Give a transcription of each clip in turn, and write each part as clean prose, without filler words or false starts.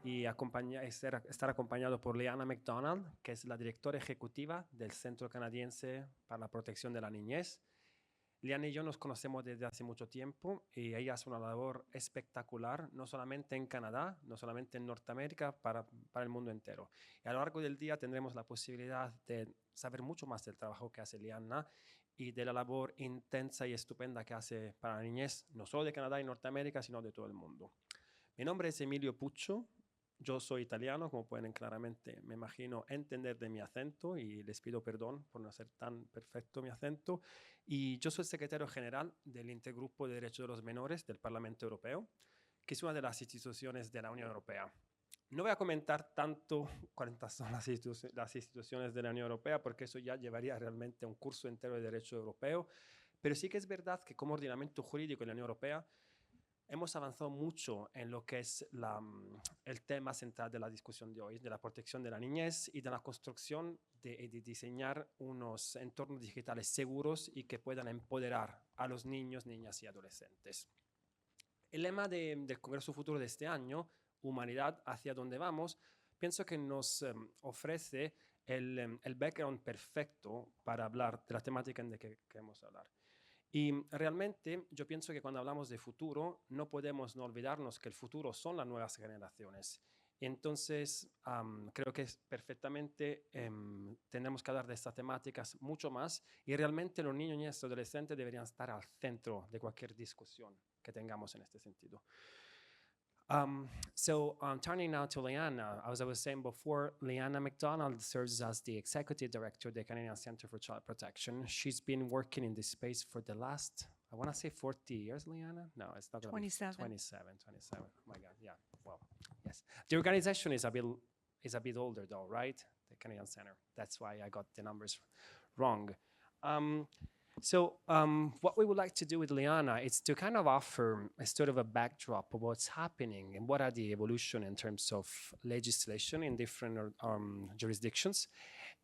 Y estar acompañado por Liana McDonald, que es la directora ejecutiva del Centro Canadiense para la Protección de la Niñez. Liana y yo nos conocemos desde hace mucho tiempo y ella hace una labor espectacular, no solamente en Canadá, no solamente en Norteamérica, para el mundo entero. Y a lo largo del día tendremos la posibilidad de saber mucho más del trabajo que hace Liana y de la labor intensa y estupenda que hace para la niñez, no solo de Canadá y Norteamérica, sino de todo el mundo. Mi nombre es Emilio Puccio. Yo soy italiano, como pueden claramente, me imagino, entender de mi acento y les pido perdón por no hacer tan perfecto mi acento. Y yo soy secretario general del Intergrupo de Derechos de los Menores del Parlamento Europeo, que es una de las instituciones de la Unión Europea. No voy a comentar tanto cuántas son las instituciones de la Unión Europea, porque eso ya llevaría realmente un curso entero de Derecho Europeo, pero sí que es verdad que como ordenamiento jurídico en la Unión Europea, hemos avanzado mucho en lo que es el tema central de la discusión de hoy, de la protección de la niñez y de la construcción de diseñar unos entornos digitales seguros y que puedan empoderar a los niños, niñas y adolescentes. El lema del Congreso Futuro de este año, Humanidad, hacia dónde vamos, pienso que nos ofrece el background perfecto para hablar de la temática de que queremos hablar. Y realmente yo pienso que cuando hablamos de futuro no podemos no olvidarnos que el futuro son las nuevas generaciones. Entonces creo que perfectamente tenemos que hablar de estas temáticas mucho más y realmente los niños, niñas y adolescentes deberían estar al centro de cualquier discusión que tengamos en este sentido. Turning now to Liana, as I was saying before, Liana McDonald serves as the Executive Director of the Canadian Centre for Child Protection. She's been working in this space for the last, I want to say 40 years, Liana? No, it's not going to be 27. Oh my God, yeah, well, yes. The organization is a bit older though, right? The Canadian Centre. That's why I got the numbers wrong. What we would like to do with Liana is to kind of offer a sort of a backdrop of what's happening and what are the evolution in terms of legislation in different jurisdictions,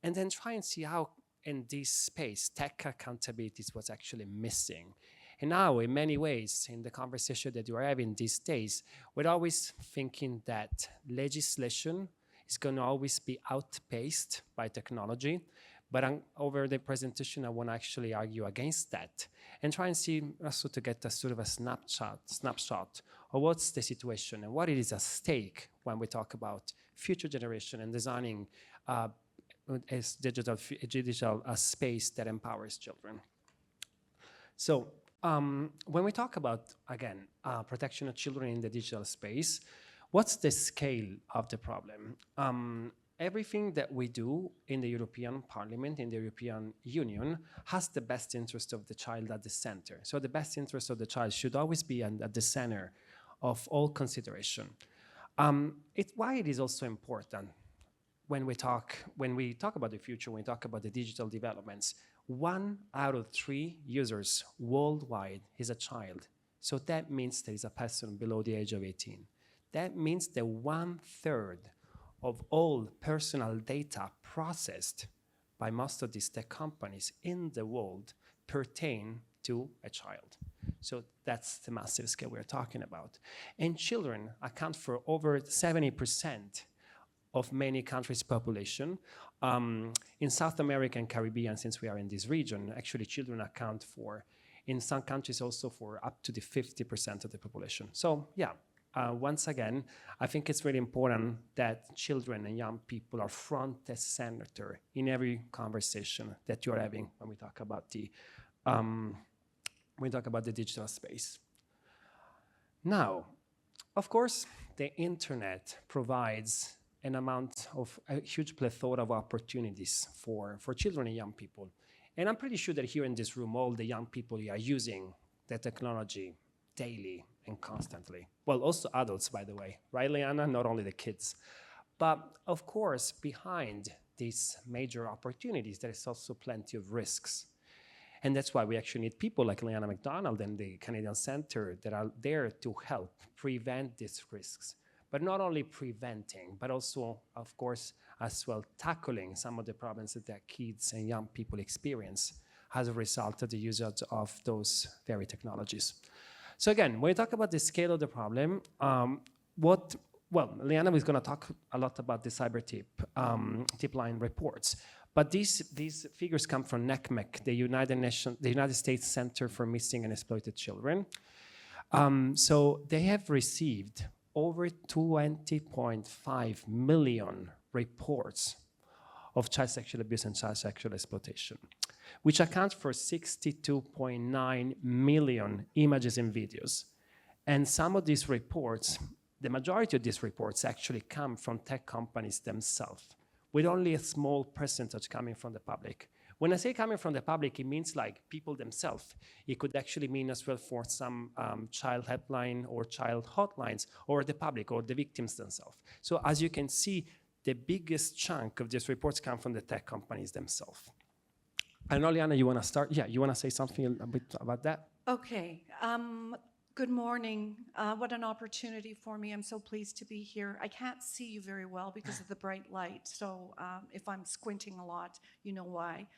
and then try and see how in this space tech accountability is what's actually missing. And now, in many ways, in the conversation that you are having these days, we're always thinking that legislation is going to always be outpaced by technology. But over the presentation, I want to actually argue against that and try and see also to get a sort of a snapshot of what's the situation and what it is at stake when we talk about future generation and designing a digital space that empowers children. So when we talk about, again, protection of children in the digital space, what's the scale of the problem? Everything that we do in the European Parliament, in the European Union, has the best interest of the child at the center. So the best interest of the child should always be at the center of all consideration. Why it is also important when we talk about the future, when we talk about the digital developments, 1 out of 3 users worldwide is a child. So that means there is a person below the age of 18. That means that 1/3 of all personal data processed by most of these tech companies in the world pertain to a child. So that's the massive scale we're talking about. And children account for over 70% of many countries' population. In South America and Caribbean, since we are in this region, actually children account for, in some countries also for up to the 50% of the population. So yeah. Once again, I think it's really important that children and young people are front and center in every conversation that you're having when we talk about the digital space. Now, of course, the internet provides a huge plethora of opportunities for children and young people. And I'm pretty sure that here in this room, all the young people are using the technology daily and constantly. Well, also adults, by the way, right, Liana? Not only the kids. But of course, behind these major opportunities, there is also plenty of risks. And that's why we actually need people like Liana McDonald and the Canadian Centre that are there to help prevent these risks. but not only preventing, but also, of course, as well tackling some of the problems that kids and young people experience as a result of the usage of those very technologies. So again, when we talk about the scale of the problem, Liana is going to talk a lot about the cyber tip line reports, but these figures come from NCMEC, the United States Center for Missing and Exploited Children. So they have received over 20.5 million reports of child sexual abuse and child sexual exploitation, which accounts for 62.9 million images and videos. And some of these reports, the majority of these reports actually come from tech companies themselves, with only a small percentage coming from the public. When I say coming from the public, it means like people themselves. It could actually mean as well for some child helpline or child hotlines, or the public or the victims themselves. So as you can see, the biggest chunk of these reports come from the tech companies themselves. I know, Liana, you want to start? Yeah, you want to say something a bit about that? Okay. Good morning. What an opportunity for me. I'm so pleased to be here. I can't see you very well because of the bright light, so if I'm squinting a lot, you know why.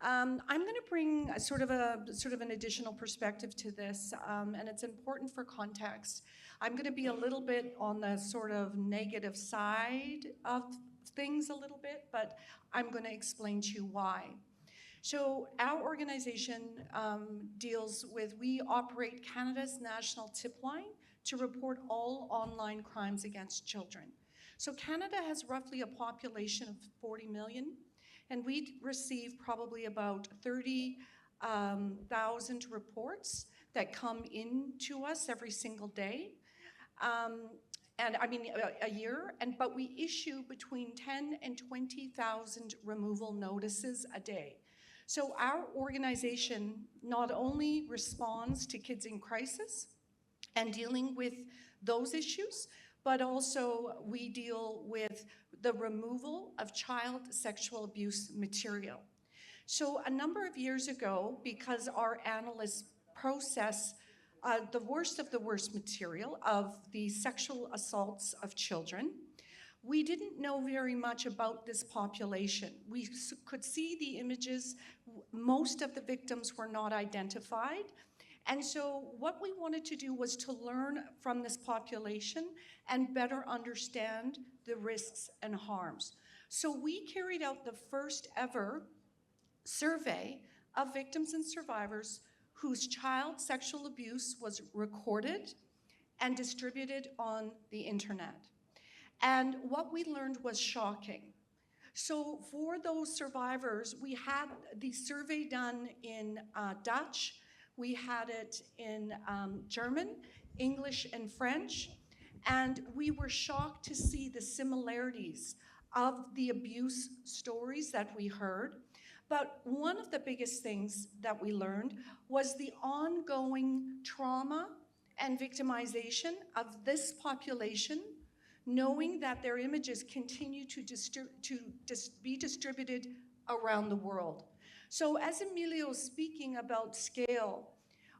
I'm going to bring a sort of an additional perspective to this, and it's important for context. I'm going to be a little bit on the sort of negative side of things a little bit, but I'm going to explain to you why. So our organization we operate Canada's national tip line to report all online crimes against children. So Canada has roughly a population of 40 million, and we receive probably about 30,000 reports that come in to us every single day. And I mean a year, but we issue between 10 and 20,000 removal notices a day. So our organization not only responds to kids in crisis and dealing with those issues, but also we deal with the removal of child sexual abuse material. So a number of years ago, because our analysts process the worst of the worst material of the sexual assaults of children, we didn't know very much about this population. We could see the images. Most of the victims were not identified. And so what we wanted to do was to learn from this population and better understand the risks and harms. So we carried out the first ever survey of victims and survivors whose child sexual abuse was recorded and distributed on the internet. And what we learned was shocking. So for those survivors, we had the survey done in Dutch, we had it in German, English, and French, and we were shocked to see the similarities of the abuse stories that we heard. But one of the biggest things that we learned was the ongoing trauma and victimization of this population, knowing that their images continue to be distributed around the world. So as Emilio's speaking about scale,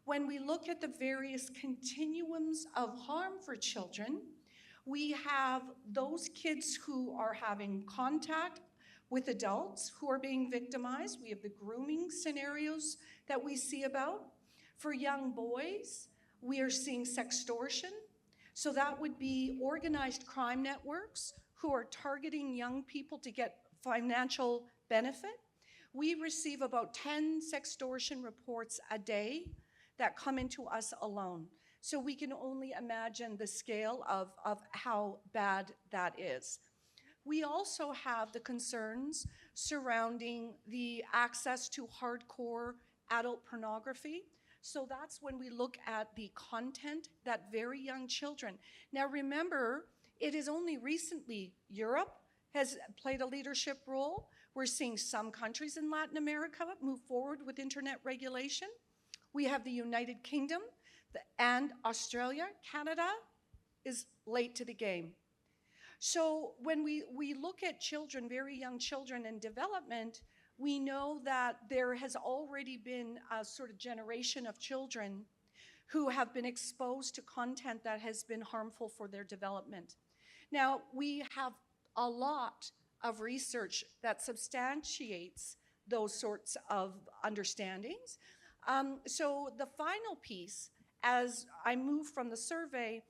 when we look at the various continuums of harm for children, we have those kids who are having contact with adults who are being victimized. We have the grooming scenarios that we see about. For young boys, we are seeing sextortion. So that would be organized crime networks who are targeting young people to get financial benefit. We receive about 10 sextortion reports a day that come into us alone. So we can only imagine the scale of how bad that is. We also have the concerns surrounding the access to hardcore adult pornography. So that's when we look at the content that very young children. Now remember, it is only recently Europe has played a leadership role. We're seeing some countries in Latin America move forward with internet regulation. We have the United Kingdom and Australia. Canada is late to the game. So when we look at children, very young children in development, we know that there has already been a sort of generation of children who have been exposed to content that has been harmful for their development. Now, we have a lot of research that substantiates those sorts of understandings. So the final piece, as I move from the survey,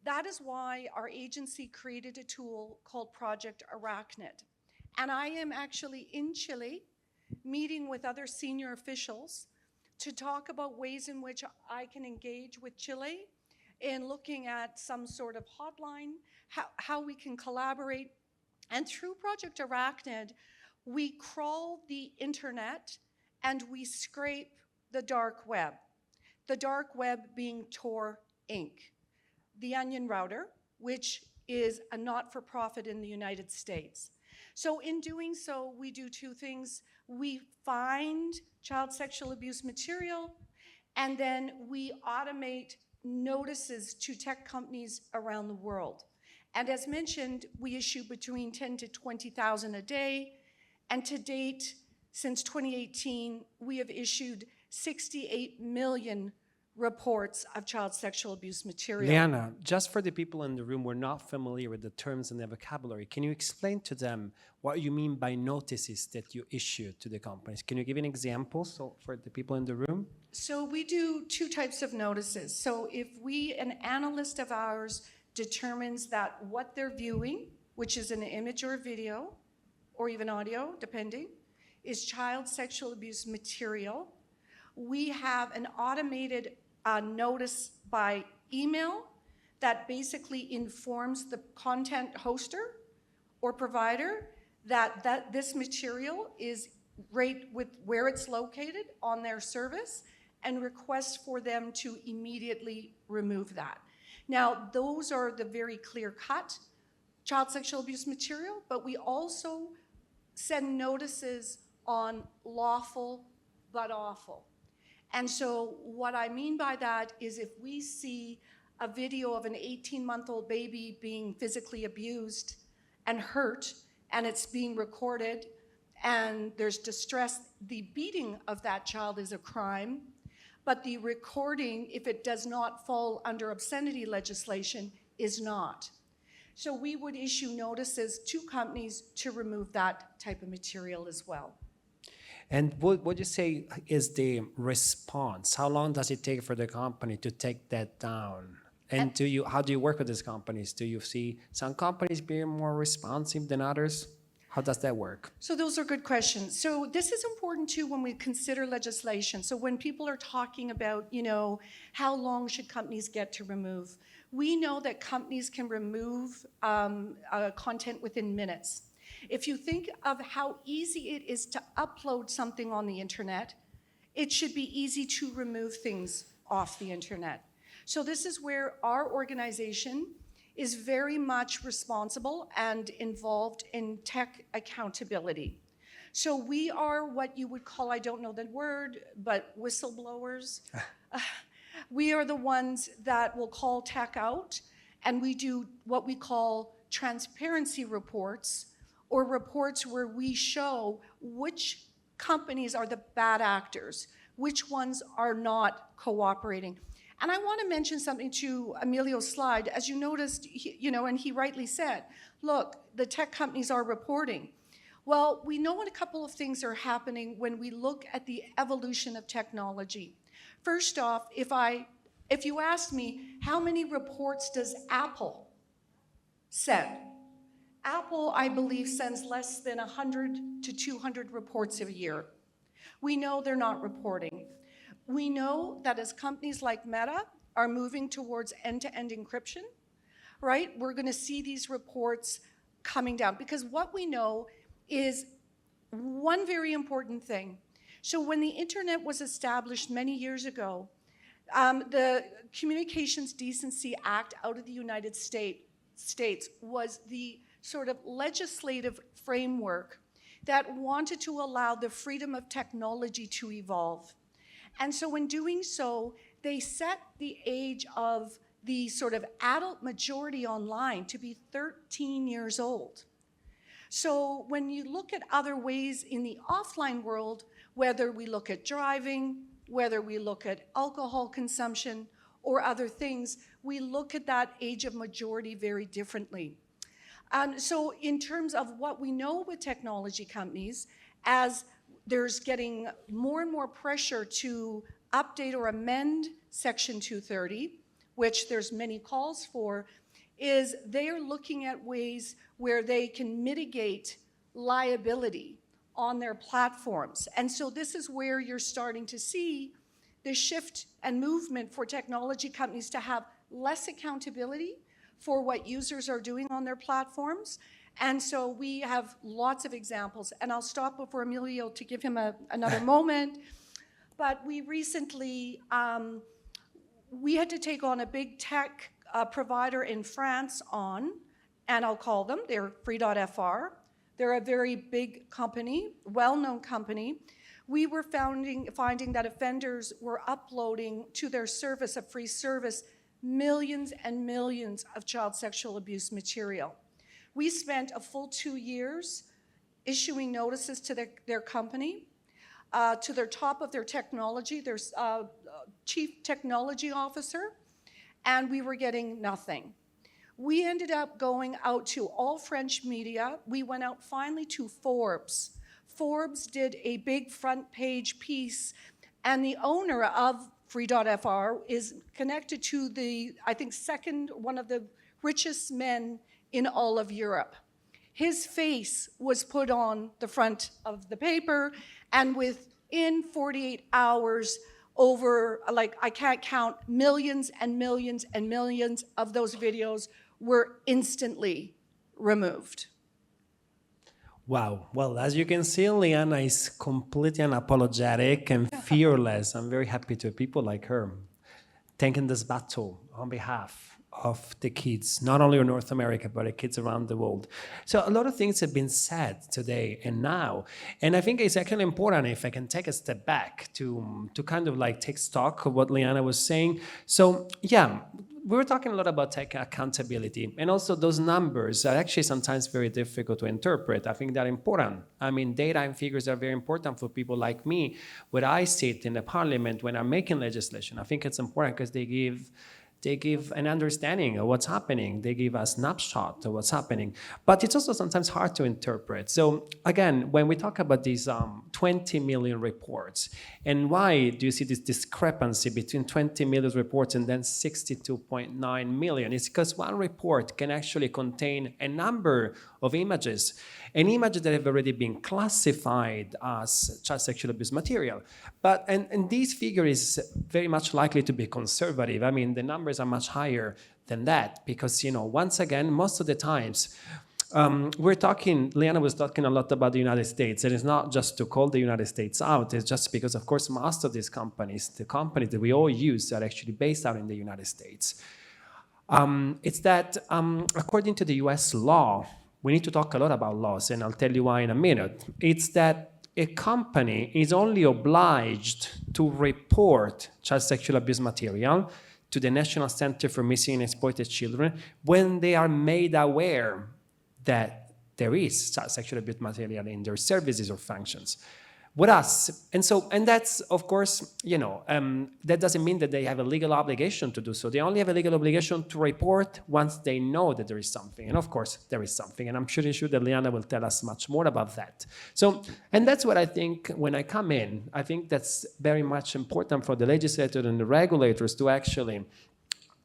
that is why our agency created a tool called Project Arachnid. And I am actually in Chile meeting with other senior officials to talk about ways in which I can engage with Chile in looking at some sort of hotline, how we can collaborate. And through Project Arachnid, we crawl the internet and we scrape the dark web. The dark web being Tor Inc., the Onion Router, which is a not-for-profit in the United States. So in doing so, we do two things. We find child sexual abuse material, and then we automate notices to tech companies around the world. And as mentioned, we issue between 10 to 20,000 a day, and to date, since 2018, we have issued 68 million reports of child sexual abuse material. Liana, just for the people in the room who are not familiar with the terms and the vocabulary, can you explain to them what you mean by notices that you issue to the companies? Can you give an example for the people in the room? So we do two types of notices. So if an analyst of ours determines that what they're viewing, which is an image or a video, or even audio, depending, is child sexual abuse material, we have an automated notice by email that basically informs the content hoster or provider that this material is right with where it's located on their service, and requests for them to immediately remove that. Now, those are the very clear-cut child sexual abuse material, but we also send notices on lawful but awful. And so what I mean by that is if we see a video of an 18-month-old baby being physically abused and hurt, and it's being recorded, and there's distress, the beating of that child is a crime, but the recording, if it does not fall under obscenity legislation, is not. So we would issue notices to companies to remove that type of material as well. And what would you say is the response? How long does it take for the company to take that down? And how do you work with these companies? Do you see some companies being more responsive than others? How does that work? So those are good questions. So this is important too when we consider legislation. So when people are talking about, how long should companies get to remove? We know that companies can remove content within minutes. If you think of how easy it is to upload something on the internet, it should be easy to remove things off the internet. So this is where our organization is very much responsible and involved in tech accountability. So we are what you would call, I don't know the word, but whistleblowers. We are the ones that will call tech out, and we do what we call transparency reports, or reports where we show which companies are the bad actors, which ones are not cooperating. And I want to mention something to Emilio's slide. As you noticed, and he rightly said, look, the tech companies are reporting. Well, we know a couple of things are happening when we look at the evolution of technology. First off, if you ask me, how many reports does Apple send? Apple, I believe, sends less than 100 to 200 reports a year. We know they're not reporting. We know that as companies like Meta are moving towards end-to-end encryption, right, we're going to see these reports coming down. Because what we know is one very important thing. So when the internet was established many years ago, the Communications Decency Act out of the United States was the sort of legislative framework that wanted to allow the freedom of technology to evolve. And so in doing so, they set the age of the sort of adult majority online to be 13 years old. So when you look at other ways in the offline world, whether we look at driving, whether we look at alcohol consumption, or other things, we look at that age of majority very differently. So in terms of what we know with technology companies, as there's getting more and more pressure to update or amend Section 230, which there's many calls for, is they are looking at ways where they can mitigate liability on their platforms. And so this is where you're starting to see the shift and movement for technology companies to have less accountability for what users are doing on their platforms. And so we have lots of examples. And I'll stop before Emilio to give him another moment. But we recently, we had to take on a big tech provider in France on, and I'll call them, they're free.fr. They're a very big company, well-known company. We were finding that offenders were uploading to their service, a free service, millions and millions of child sexual abuse material. We spent a full 2 years issuing notices to their company, to their top of their technology, their chief technology officer, and we were getting nothing. We ended up going out to all French media. We went out finally to Forbes. Forbes did a big front page piece, and the owner of free.fr is connected to the, I think, one of the richest men in all of Europe. His face was put on the front of the paper, and within 48 hours, over, like, I can't count, millions and millions and millions of those videos were instantly removed. Wow. Well, as you can see, Liana is completely unapologetic and fearless. I'm very happy to have people like her taking this battle on behalf of the kids, not only in North America, but the kids around the world. So a lot of things have been said today and now. And I think it's actually important if I can take a step back to kind of like take stock of what Liana was saying. So yeah, we were talking a lot about tech accountability, and also those numbers are actually sometimes very difficult to interpret. I think they're important. I mean, data and figures are very important for people like me. When I sit in the parliament, when I'm making legislation, I think it's important because they give an understanding of what's happening. They give a snapshot of what's happening. But it's also sometimes hard to interpret. So again, when we talk about these 20 million reports, and why do you see this discrepancy between 20 million reports and then 62.9 million? It's because one report can actually contain a number of images, an image that have already been classified as child sexual abuse material. But, and this figure is very much likely to be conservative. I mean, the numbers are much higher than that because, you know, once again, most of the times, Liana was talking a lot about the United States, and it's not just to call the United States out, it's just because, of course, most of these companies, the companies that we all use, are actually based out in the United States. It's that according to the US law, we need to talk a lot about laws, and I'll tell you why in a minute. It's that a company is only obliged to report child sexual abuse material to the National Center for Missing and Exploited Children when they are made aware that there is child sexual abuse material in their services or functions. With us, and that's, of course, you know, that doesn't mean that they have a legal obligation to do so. They only have a legal obligation to report once they know that there is something. And of course, there is something. And I'm pretty sure that Liana will tell us much more about that. So, and that's what I think when I come in, I think that's very much important for the legislators and the regulators to actually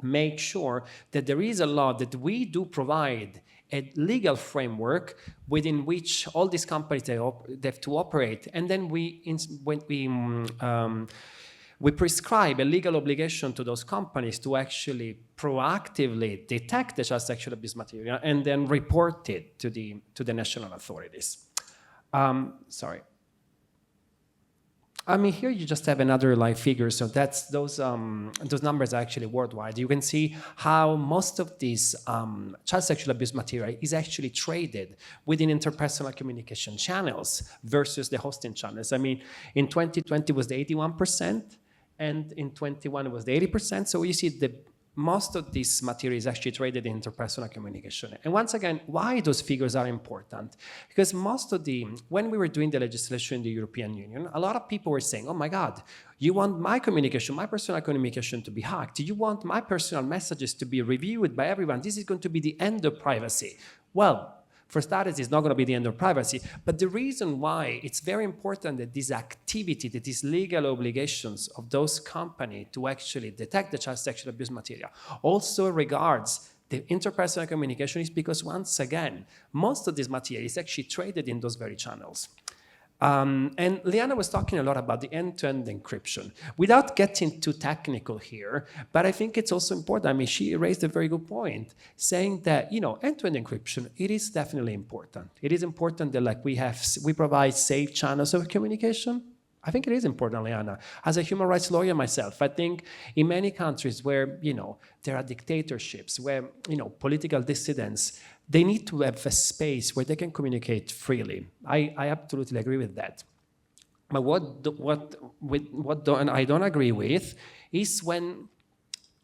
make sure that there is a law, that we do provide a legal framework within which all these companies they have to operate, and then we prescribe a legal obligation to those companies to actually proactively detect the child sexual abuse material and then report it to the national authorities. Sorry. I mean, here you just have another live figure. So that's those numbers are actually worldwide. You can see how most of these child sexual abuse material is actually traded within interpersonal communication channels versus the hosting channels. I mean, in 2020 was the 81%, and in 21 it was the 80%. So you see most of this material is actually traded in interpersonal communication. And once again, why those figures are important? Because when we were doing the legislation in the European Union, a lot of people were saying, oh my God, you want my communication, my personal communication to be hacked. You want my personal messages to be reviewed by everyone. This is going to be the end of privacy. Well, for starters, it's not going to be the end of privacy, but the reason why it's very important that this activity, that these legal obligations of those companies to actually detect the child sexual abuse material also regards the interpersonal communication is because, once again, most of this material is actually traded in those very channels. And Liana was talking a lot about the end-to-end encryption. Without getting too technical here, but I think it's also important. I mean, she raised a very good point, saying that, end-to-end encryption, it is definitely important. It is important that we provide safe channels of communication. I think it is important, Liana. As a human rights lawyer myself, I think in many countries where, there are dictatorships, where, political dissidents, they need to have a space where they can communicate freely. I absolutely agree with that. But what I don't agree with is when,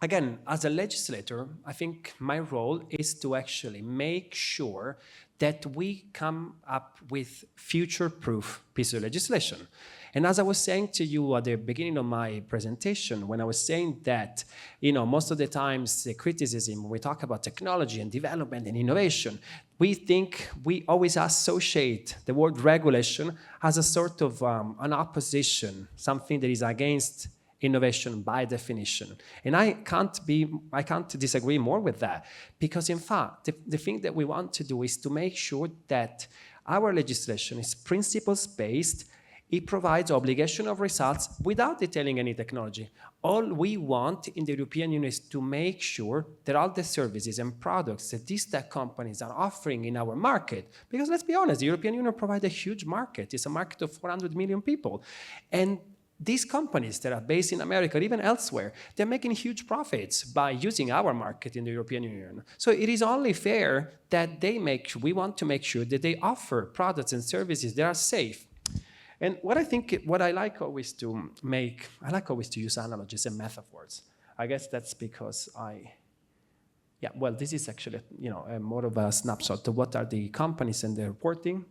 again, as a legislator, I think my role is to actually make sure that we come up with future-proof piece of legislation. And as I was saying to you at the beginning of my presentation, when I was saying that, most of the times the criticism, when we talk about technology and development and innovation, we always associate the word regulation as a sort of an opposition, something that is against innovation by definition. And I can't disagree more with that, because in fact, the thing that we want to do is to make sure that our legislation is principles-based. It provides obligation of results without detailing any technology. All we want in the European Union is to make sure that all the services and products that these tech companies are offering in our market, because let's be honest, the European Union provides a huge market. It's a market of 400 million people. And these companies that are based in America or even elsewhere, they're making huge profits by using our market in the European Union. So it is only fair that we want to make sure that they offer products and services that are safe. And what I like always to use analogies and metaphors. I guess that's because this is actually, more of a snapshot of what are the companies and their reporting.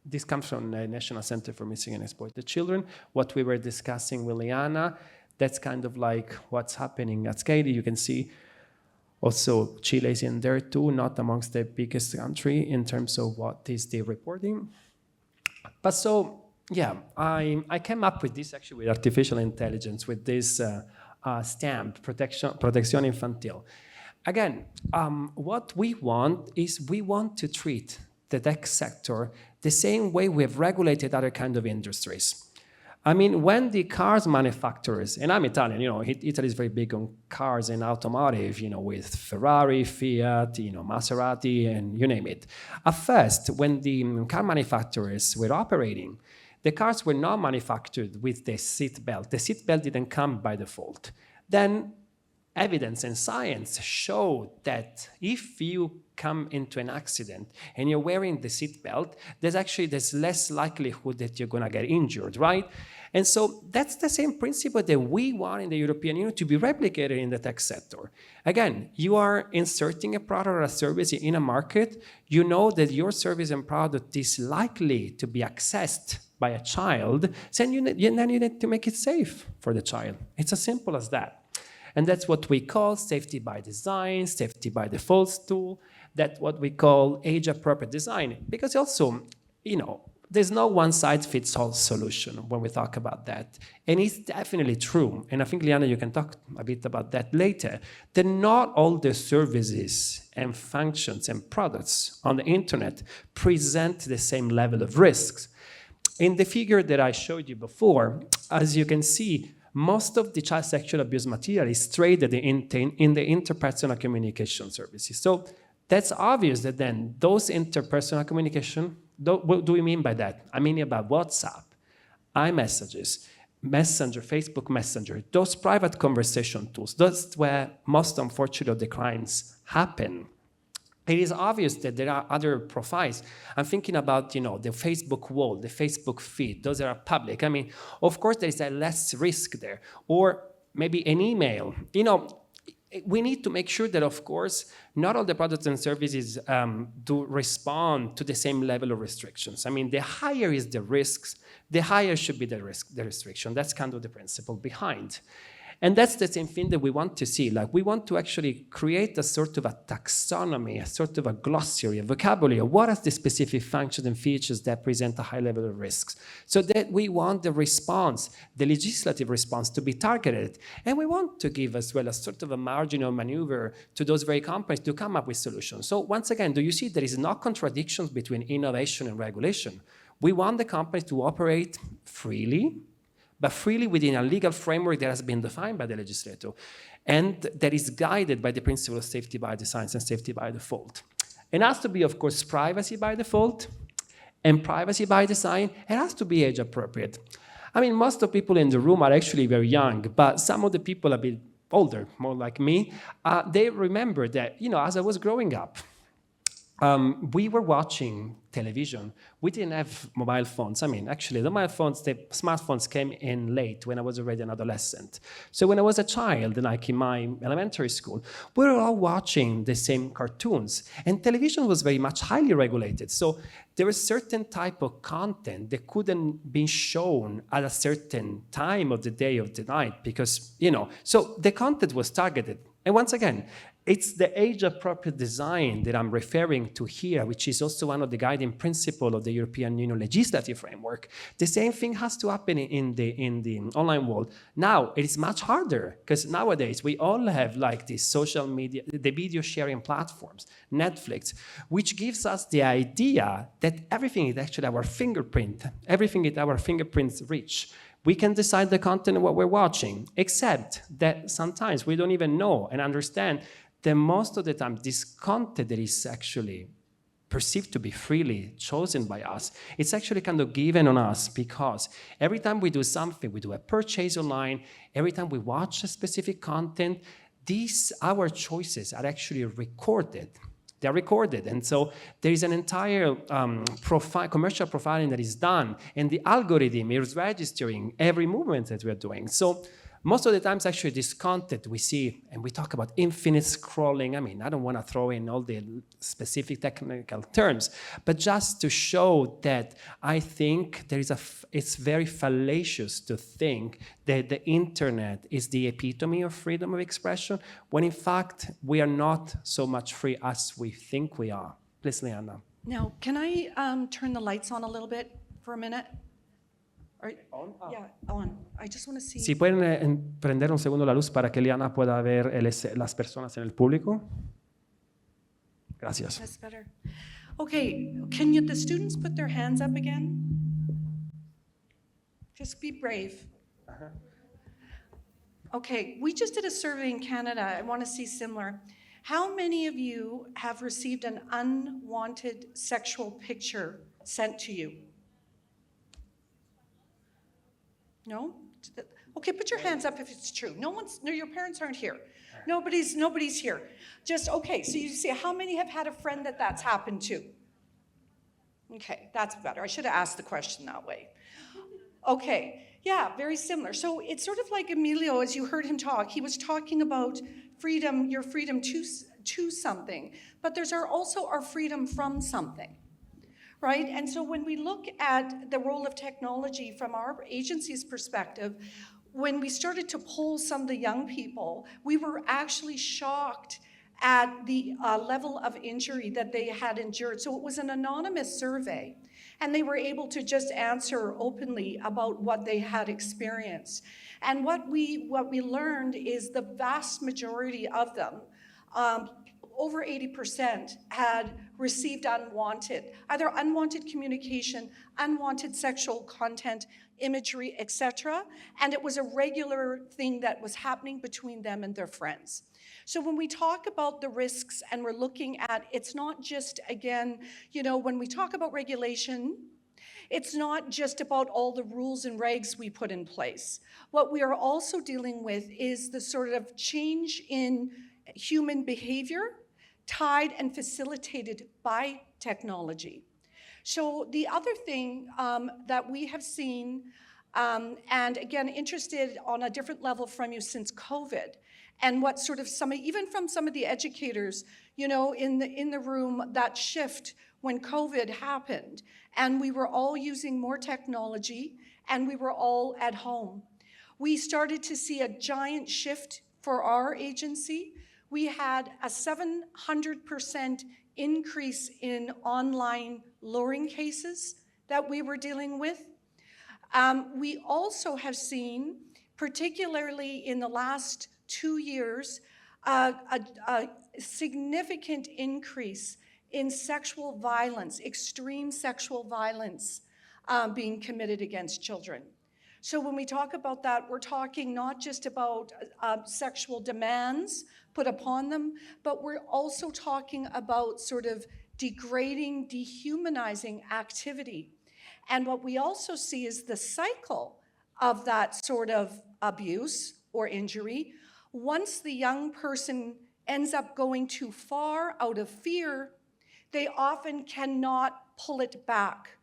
This comes from the National Center for Missing and Exploited Children. What we were discussing with Liana, that's kind of like what's happening at scale. You can see also Chile is in there too, not amongst the biggest country in terms of what is the reporting. But so, I came up with this actually with artificial intelligence, with this stamp, protección infantil. Again, what we want is we want to treat the tech sector the same way we have regulated other kind of industries. I mean, when the cars manufacturers, and I'm Italian, Italy is very big on cars and automotive, with Ferrari, Fiat, Maserati, and you name it. At first, when the car manufacturers were operating, the cars were not manufactured with the seat belt. The seat belt didn't come by default. Then evidence and science showed that if you come into an accident and you're wearing the seat belt, there's less likelihood that you're gonna get injured, right? And so that's the same principle that we want in the European Union to be replicated in the tech sector. Again, you are inserting a product or a service in a market, you know that your service and product is likely to be accessed by a child, then you need to make it safe for the child. It's as simple as that. And that's what we call safety by design, safety by default tool. That's what we call age-appropriate design. Because also, there's no one-size-fits-all solution when we talk about that. And it's definitely true, and I think, Liana, you can talk a bit about that later, that not all the services and functions and products on the internet present the same level of risks. In the figure that I showed you before, as you can see, most of the child sexual abuse material is traded in the interpersonal communication services. So that's obvious that then those interpersonal communication, what do we mean by that? I mean about WhatsApp, iMessages, Messenger, Facebook Messenger, those private conversation tools. That's where most, unfortunately, the crimes happen. It is obvious that there are other profiles. I'm thinking about, the Facebook wall, the Facebook feed. Those are public. I mean, of course, there is a less risk there. Or maybe an email. we need to make sure that, of course, not all the products and services do respond to the same level of restrictions. I mean, the higher is the risks, the higher should be the restriction. That's kind of the principle behind. And that's the same thing that we want to see. Like, we want to actually create a sort of a taxonomy, a sort of a glossary, a vocabulary of what are the specific functions and features that present a high level of risks. So that we want the response, the legislative response, to be targeted. And we want to give as well a sort of a margin of maneuver to those very companies to come up with solutions. So once again, do you see there is no contradictions between innovation and regulation? We want the companies to operate freely, but freely within a legal framework that has been defined by the legislator and that is guided by the principle of safety by design and safety by default. It has to be, of course, privacy by default and privacy by design. It has to be age appropriate. I mean, most of the people in the room are actually very young, but some of the people a bit older, more like me, they remember that, you know, as I was growing up, we were watching television. We didn't have mobile phones. I mean, actually, the smartphones came in late when I was already an adolescent. So when I was a child, like in my elementary school, we were all watching the same cartoons. And television was very much highly regulated. So there was certain type of content that couldn't be shown at a certain time of the day or the night because, you know, so the content was targeted. And once again, it's the age-appropriate design that I'm referring to here, which is also one of the guiding principles of the European Union legislative framework. The same thing has to happen in the online world. Now, it is much harder, because nowadays we all have like these social media, the video sharing platforms, Netflix, which gives us the idea that everything is actually our fingerprint, everything is our fingerprints reach. We can decide the content of what we're watching, except that sometimes we don't even know and understand that most of the time this content that is actually perceived to be freely chosen by us, it's actually kind of given on us because every time we do something, we do a purchase online, every time we watch a specific content, our choices are actually recorded. They're recorded, and so there is an entire commercial profiling that is done, and the algorithm is registering every movement that we're doing. So most of the times, actually, this content we see, and we talk about infinite scrolling. I mean, I don't want to throw in all the specific technical terms, but just to show that I think it's very fallacious to think that the internet is the epitome of freedom of expression, when in fact, we are not so much free as we think we are. Please, Liana. Now, can I turn the lights on a little bit for a minute? Yeah, on. I just want to see. Si pueden prender un segundo la luz para que Liana pueda ver las personas en el público. Gracias. That's better. Okay, the students put their hands up again? Just be brave. Okay, we just did a survey in Canada. I want to see similar. How many of you have received an unwanted sexual picture sent to you? No? Okay, put your hands up if it's true. No, your parents aren't here. Nobody's here. Just, okay, so you see, how many have had a friend that's happened to? Okay, that's better. I should have asked the question that way. Okay, yeah, very similar. So it's sort of like Emilio, as you heard him talk, he was talking about freedom, your freedom to something, but there's also our freedom from something. Right? And so when we look at the role of technology from our agency's perspective, when we started to poll some of the young people, we were actually shocked at the level of injury that they had endured. So it was an anonymous survey, and they were able to just answer openly about what they had experienced. And what we learned is the vast majority of them, over 80%, had received either unwanted communication, unwanted sexual content, imagery, etc. And it was a regular thing that was happening between them and their friends. So when we talk about the risks and we're looking at, it's not just, again, when we talk about regulation, it's not just about all the rules and regs we put in place. What we are also dealing with is the sort of change in human behavior tied and facilitated by technology. So the other thing that we have seen, and again, interested on a different level from you since COVID, And what sort of even from some of the educators, you know, in the room, that shift when COVID happened, and we were all using more technology, and we were all at home. We started to see a giant shift for our agency. We had a 700% increase in online luring cases that we were dealing with. We also have seen, particularly in the last 2 years, a significant increase in sexual violence, extreme sexual violence being committed against children. So when we talk about that, we're talking not just about sexual demands put upon them, but we're also talking about sort of degrading, dehumanizing activity. And what we also see is the cycle of that sort of abuse or injury. Once the young person ends up going too far out of fear, they often cannot pull it back.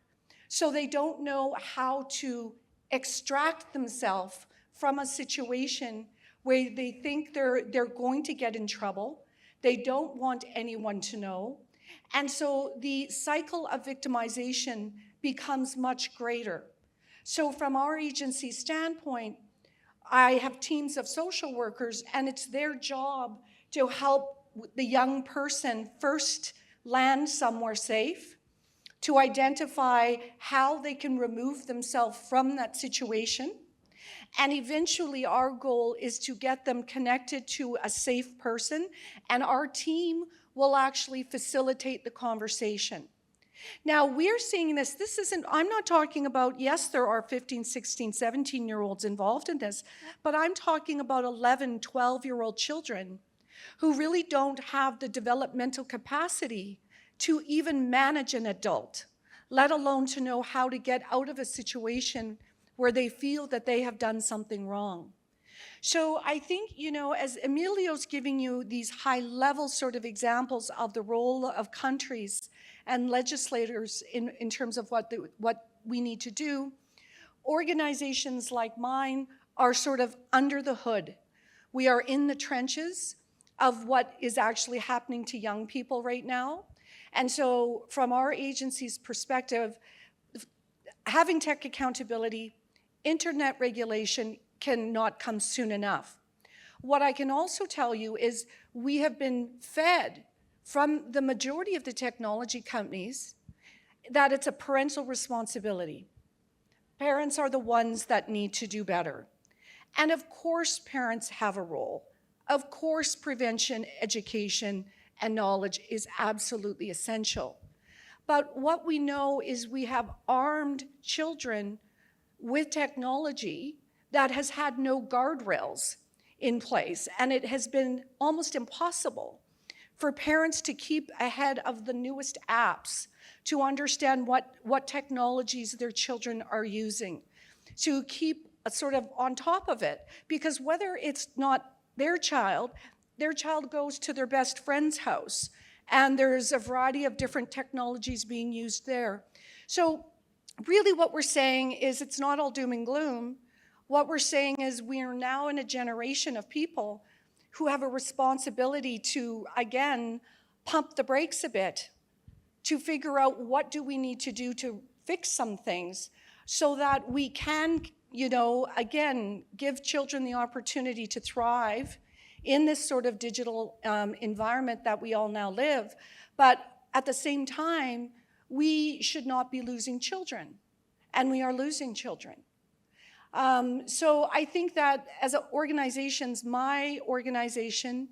So they don't know how to extract themselves from a situation where they think they're going to get in trouble. They don't want anyone to know. And so the cycle of victimization becomes much greater. So from our agency standpoint, I have teams of social workers, and it's their job to help the young person first land somewhere safe, to identify how they can remove themselves from that situation. And eventually our goal is to get them connected to a safe person, and our team will actually facilitate the conversation. Now, we're seeing this isn't, I'm not talking about, yes, there are 15, 16, 17-year-olds involved in this, but I'm talking about 11, 12-year-old children who really don't have the developmental capacity to even manage an adult, let alone to know how to get out of a situation where they feel that they have done something wrong. So I think, you know, as Emilio's giving you these high-level sort of examples of the role of countries and legislators in terms of what we need to do, organizations like mine are sort of under the hood. We are in the trenches of what is actually happening to young people right now. And so from our agency's perspective, having tech accountability, internet regulation cannot come soon enough. What I can also tell you is we have been fed from the majority of the technology companies that it's a parental responsibility. Parents are the ones that need to do better. And of course, parents have a role. Of course, prevention, education, and knowledge is absolutely essential. But what we know is we have armed children with technology that has had no guardrails in place, and it has been almost impossible for parents to keep ahead of the newest apps, to understand what technologies their children are using, to keep sort of on top of it, because whether it's not their child goes to their best friend's house, and there's a variety of different technologies being used there. So really what we're saying is it's not all doom and gloom. What we're saying is we are now in a generation of people who have a responsibility to, again, pump the brakes a bit, to figure out what do we need to do to fix some things so that we can, you know, again, give children the opportunity to thrive in this sort of digital environment that we all now live. But at the same time, we should not be losing children, and we are losing children. So I think that as organizations, my organization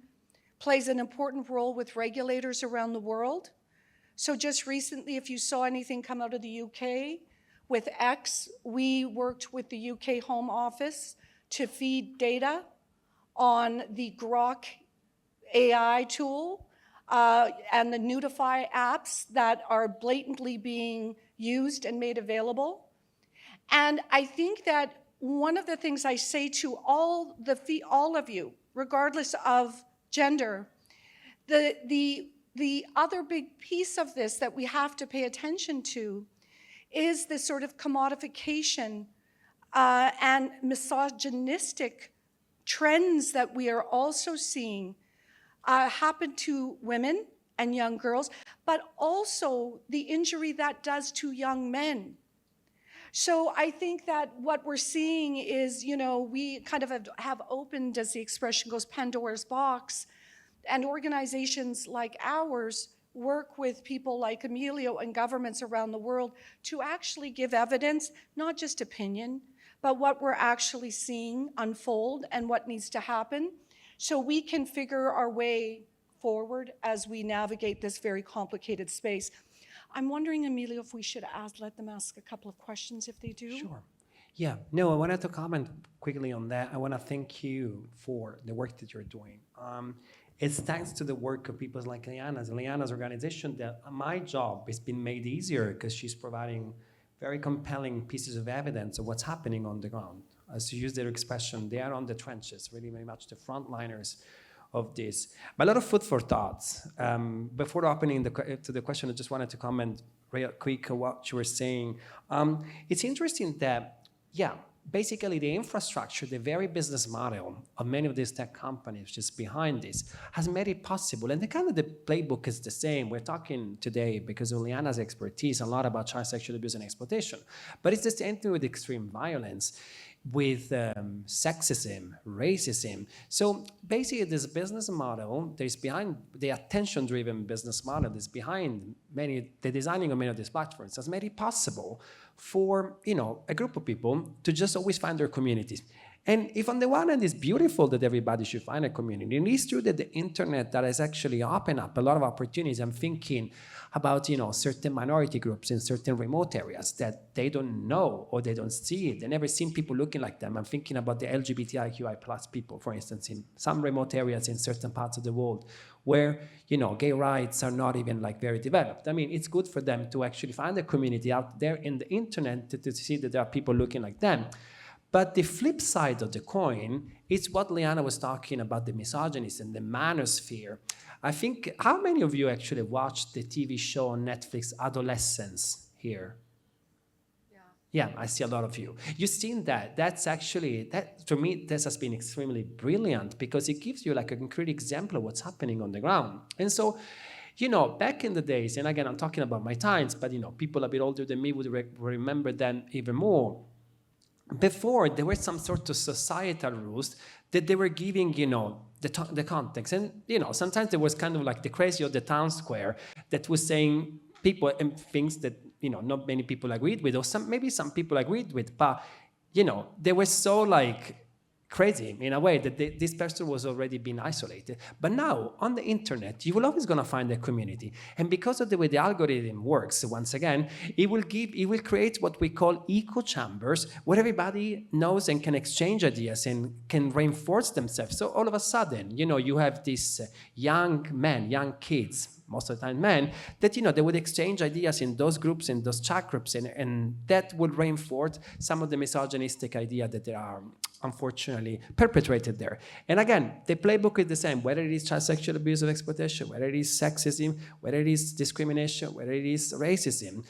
plays an important role with regulators around the world. So just recently, if you saw anything come out of the UK with X, we worked with the UK Home Office to feed data on the Grok AI tool and the Notify apps that are blatantly being used and made available. And I think that one of the things I say to all of you, regardless of gender, the other big piece of this that we have to pay attention to is this sort of commodification and misogynistic trends that we are also seeing happen to women and young girls, but also the injury that does to young men. So I think that what we're seeing is, you know, we kind of have opened, as the expression goes, Pandora's box, and organizations like ours work with people like Emilio and governments around the world to actually give evidence, not just opinion, but what we're actually seeing unfold and what needs to happen, so we can figure our way forward as we navigate this very complicated space. I'm wondering, Emilio, if we should let them ask a couple of questions if they do. Sure. Yeah, no, I wanted to comment quickly on that. I want to thank you for the work that you're doing. It's thanks to the work of people like Liana's organization that my job has been made easier, because she's providing very compelling pieces of evidence of what's happening on the ground. As you use their expression, they are on the trenches, really very much the frontliners of this. But a lot of food for thoughts. Before opening to the question, I just wanted to comment real quick on what you were saying. It's interesting that, yeah, basically the infrastructure, the very business model of many of these tech companies just behind this has made it possible. And the playbook is the same. We're talking today, because of Liana's expertise, a lot about child sexual abuse and exploitation. But it's the same thing with extreme violence, with sexism, racism. So basically this business model, there's behind the attention-driven business model, is behind the designing of many of these platforms has made it possible for, you know, a group of people to just always find their communities. And if on the one hand it's beautiful that everybody should find a community, it is true that the internet that has actually opened up a lot of opportunities. I'm thinking about, you know, certain minority groups in certain remote areas that they don't know or they don't see it. They never seen people looking like them. I'm thinking about the LGBTIQI plus people, for instance, in some remote areas in certain parts of the world where, you know, gay rights are not even like very developed. I mean, it's good for them to actually find a community out there in the internet to see that there are people looking like them. But the flip side of the coin is what Liana was talking about, the misogynism and the manosphere. I think, how many of you actually watched the TV show on Netflix, Adolescence, here? Yeah, I see a lot of you. You've seen that. That's actually, for me, this has been extremely brilliant, because it gives you like a concrete example of what's happening on the ground. And so, you know, back in the days, and again, I'm talking about my times, but, you know, people a bit older than me would remember them even more. Before, there were some sort of societal rules that they were giving, you know, the context. And, you know, sometimes there was kind of like the crazy of the town square that was saying people and things that, you know, not many people agreed with, or maybe some people agreed with, but, you know, they were so like crazy in a way that this person was already being isolated. But now on the internet, you will always gonna find a community. And because of the way the algorithm works, once again, it will create what we call echo chambers, where everybody knows and can exchange ideas and can reinforce themselves. So all of a sudden, you know, you have these young men, young kids, most of the time men, that, you know, they would exchange ideas in those groups, in those chat groups, and that would reinforce some of the misogynistic ideas that there are unfortunately perpetrated there. And again, the playbook is the same, whether it is child sexual abuse or exploitation, whether it is sexism, whether it is discrimination, whether it is racism.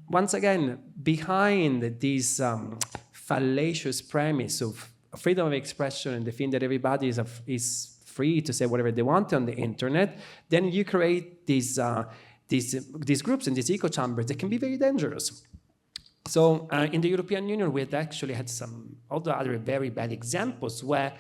Once again, behind this fallacious premise of freedom of expression and the thing that everybody is free to say whatever they want on the internet, then you create these groups and these echo chambers that can be very dangerous. So in the European Union, we had actually had some other very bad examples where,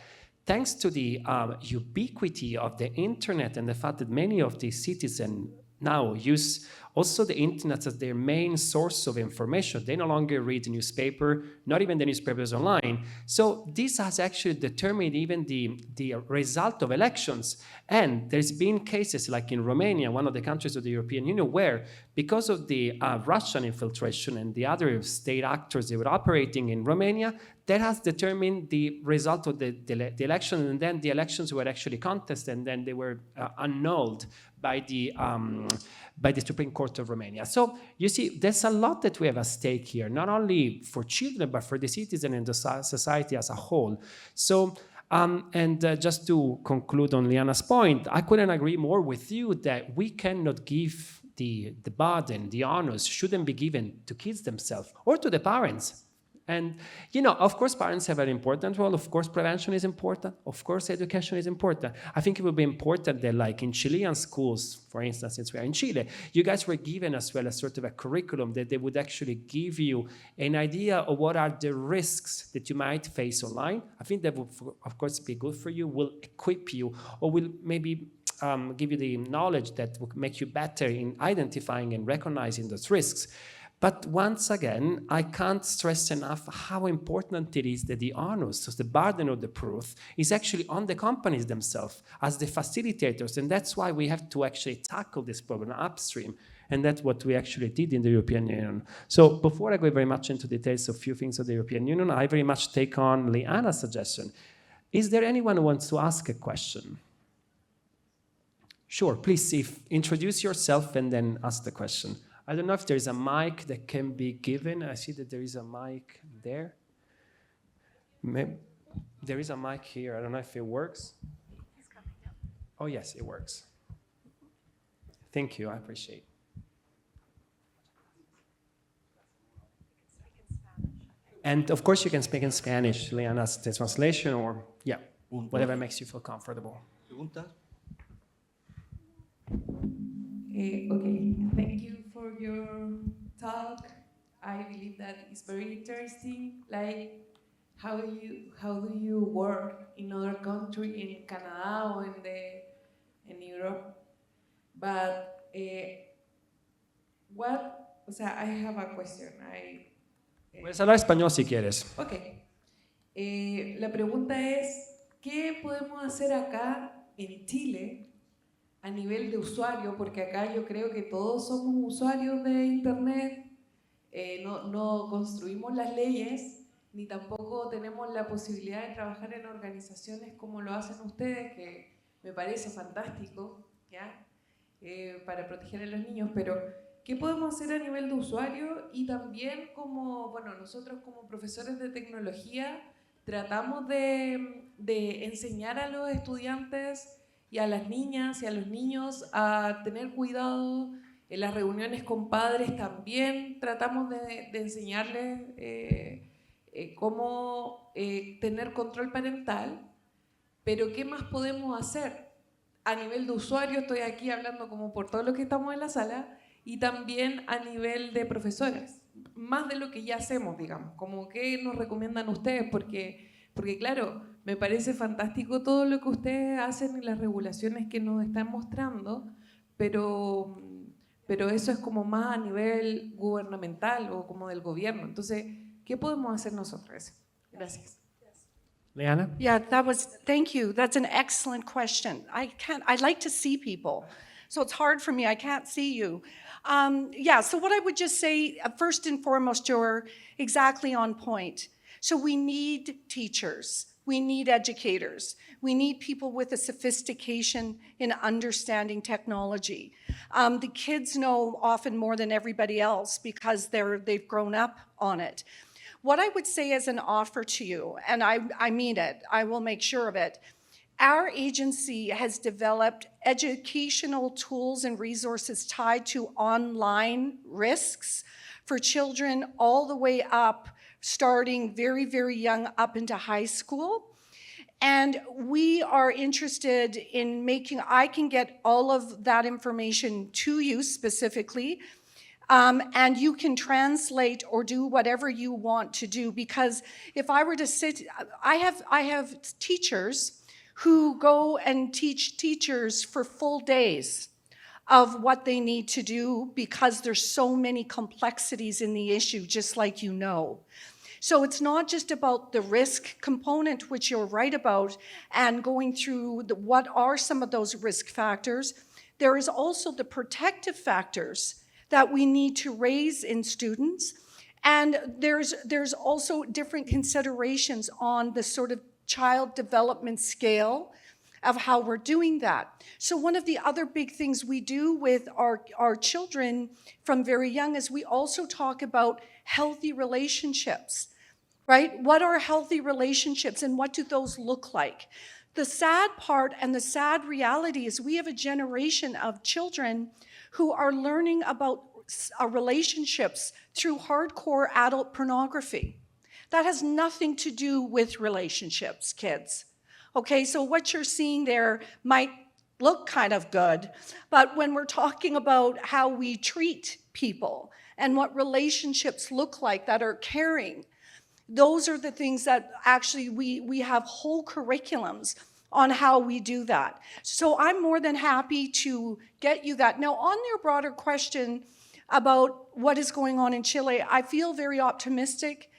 thanks to the ubiquity of the internet and the fact that many of these citizens now use also the internet as their main source of information. They no longer read the newspaper, not even the newspapers online. So this has actually determined even the result of elections. And there's been cases like in Romania, one of the countries of the European Union, where because of the Russian infiltration and the other state actors that were operating in Romania, that has determined the result of the election, and then the elections were actually contested, and then they were annulled by the Supreme Court of Romania. So you see, there's a lot that we have at stake here, not only for children, but for the citizen and the society as a whole. So, just to conclude on Liana's point, I couldn't agree more with you that we cannot give the burden, the honors shouldn't be given to kids themselves or to the parents. And, you know, of course, parents have an important role. Of course, prevention is important. Of course, education is important. I think it would be important that, like in Chilean schools, for instance, since we are in Chile, you guys were given as well a sort of a curriculum that they would actually give you an idea of what are the risks that you might face online. I think that would, of course, be good for you, will equip you, or will maybe give you the knowledge that will make you better in identifying and recognizing those risks. But once again, I can't stress enough how important it is that the onus, so the burden of the proof, is actually on the companies themselves as the facilitators. And that's why we have to actually tackle this problem upstream. And that's what we actually did in the European Union. So before I go very much into details of a few things of the European Union, I very much take on Liana's suggestion. Is there anyone who wants to ask a question? Sure, please introduce yourself and then ask the question. I don't know if there's a mic that can be given. I see that there is a mic there. Maybe there is a mic here. I don't know if it works. Oh, yes, it works. Thank you. I appreciate it. And of course, you can speak in Spanish, Liana's translation, or yeah, whatever makes you feel comfortable. Pregunta. Okay, thank you for your talk. I believe that it's very interesting. Like, how do you work in other country, in Canada or in Europe? But o sea, I have a question. Puedes hablar español si quieres. Okay. La pregunta es, ¿qué podemos hacer acá en Chile a nivel de usuario? Porque acá yo creo que todos somos usuarios de Internet, no construimos las leyes, ni tampoco tenemos la posibilidad de trabajar en organizaciones como lo hacen ustedes, que me parece fantástico, ¿ya? Para proteger a los niños, pero ¿qué podemos hacer a nivel de usuario? Y también como, bueno, nosotros como profesores de tecnología tratamos de enseñar a los estudiantes y a las niñas y a los niños a tener cuidado. En las reuniones con padres también tratamos de enseñarles cómo tener control parental, pero ¿qué más podemos hacer? A nivel de usuario, estoy aquí hablando como por todos los que estamos en la sala, y también a nivel de profesoras, más de lo que ya hacemos, digamos, como qué nos recomiendan ustedes, porque claro, me parece fantástico todo lo que ustedes hacen y las regulaciones que nos están mostrando, pero eso es como más a nivel gubernamental o como del gobierno. Entonces, ¿qué podemos hacer nosotros? Gracias. Liana? Yeah, thank you. That's an excellent question. I'd like to see people. So it's hard for me, I can't see you. So what I would just say, first and foremost, you're exactly on point. So we need teachers, we need educators, we need people with a sophistication in understanding technology. The kids know often more than everybody else because they've grown up on it. What I would say as an offer to you, and I mean it, I will make sure of it, our agency has developed educational tools and resources tied to online risks for children all the way up, starting very, very young up into high school. And we are interested in I can get all of that information to you specifically, and you can translate or do whatever you want to do, because if I were to sit, I have teachers who go and teach teachers for full days of what they need to do because there's so many complexities in the issue, just like you know. So it's not just about the risk component, which you're right about, and going through what are some of those risk factors. There is also the protective factors that we need to raise in students. And there's also different considerations on the sort of child development scale of how we're doing that. So one of the other big things we do with our children from very young is we also talk about healthy relationships, right? What are healthy relationships and what do those look like? The sad part and the sad reality is we have a generation of children who are learning about relationships through hardcore adult pornography. That has nothing to do with relationships, kids. Okay, so what you're seeing there might look kind of good, but when we're talking about how we treat people and what relationships look like that are caring, those are the things that actually we have whole curriculums on how we do that. So I'm more than happy to get you that. Now, on your broader question about what is going on in Chile, I feel very optimistic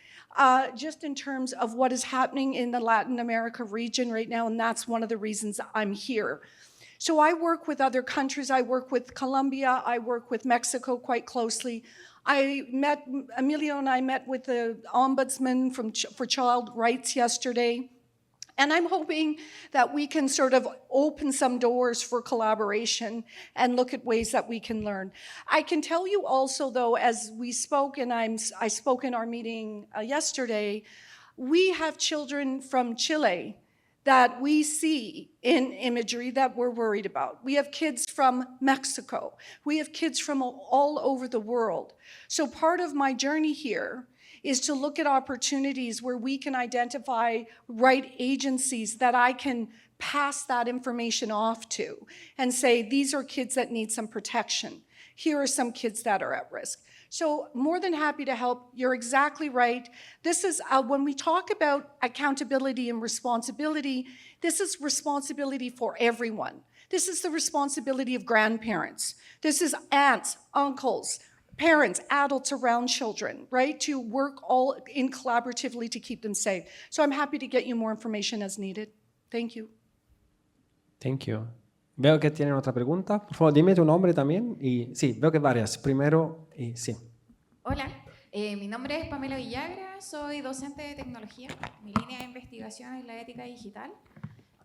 just in terms of what is happening in the Latin America region right now, and that's one of the reasons I'm here. So I work with other countries. I work with Colombia. I work with Mexico quite closely. Emilio and I met with the ombudsman for child rights yesterday. And I'm hoping that we can sort of open some doors for collaboration and look at ways that we can learn. I can tell you also, though, as we spoke, and I spoke in our meeting yesterday, we have children from Chile that we see in imagery that we're worried about. We have kids from Mexico. We have kids from all over the world. So part of my journey here is to look at opportunities where we can identify right agencies that I can pass that information off to and say, these are kids that need some protection. Here are some kids that are at risk. So more than happy to help. You're exactly right. This is, when we talk about accountability and responsibility, this is responsibility for everyone. This is the responsibility of grandparents. This is aunts, uncles, parents, adults around children, right? To work all in collaboratively to keep them safe. So I'm happy to get you more information as needed. Thank you. Thank you. Veo que tienen otra pregunta. Por favor, dime tu nombre también. Y sí, veo que varias. Primero, y sí. Hola, mi nombre es Pamela Villagra, soy docente de tecnología. Mi línea de investigación es la ética digital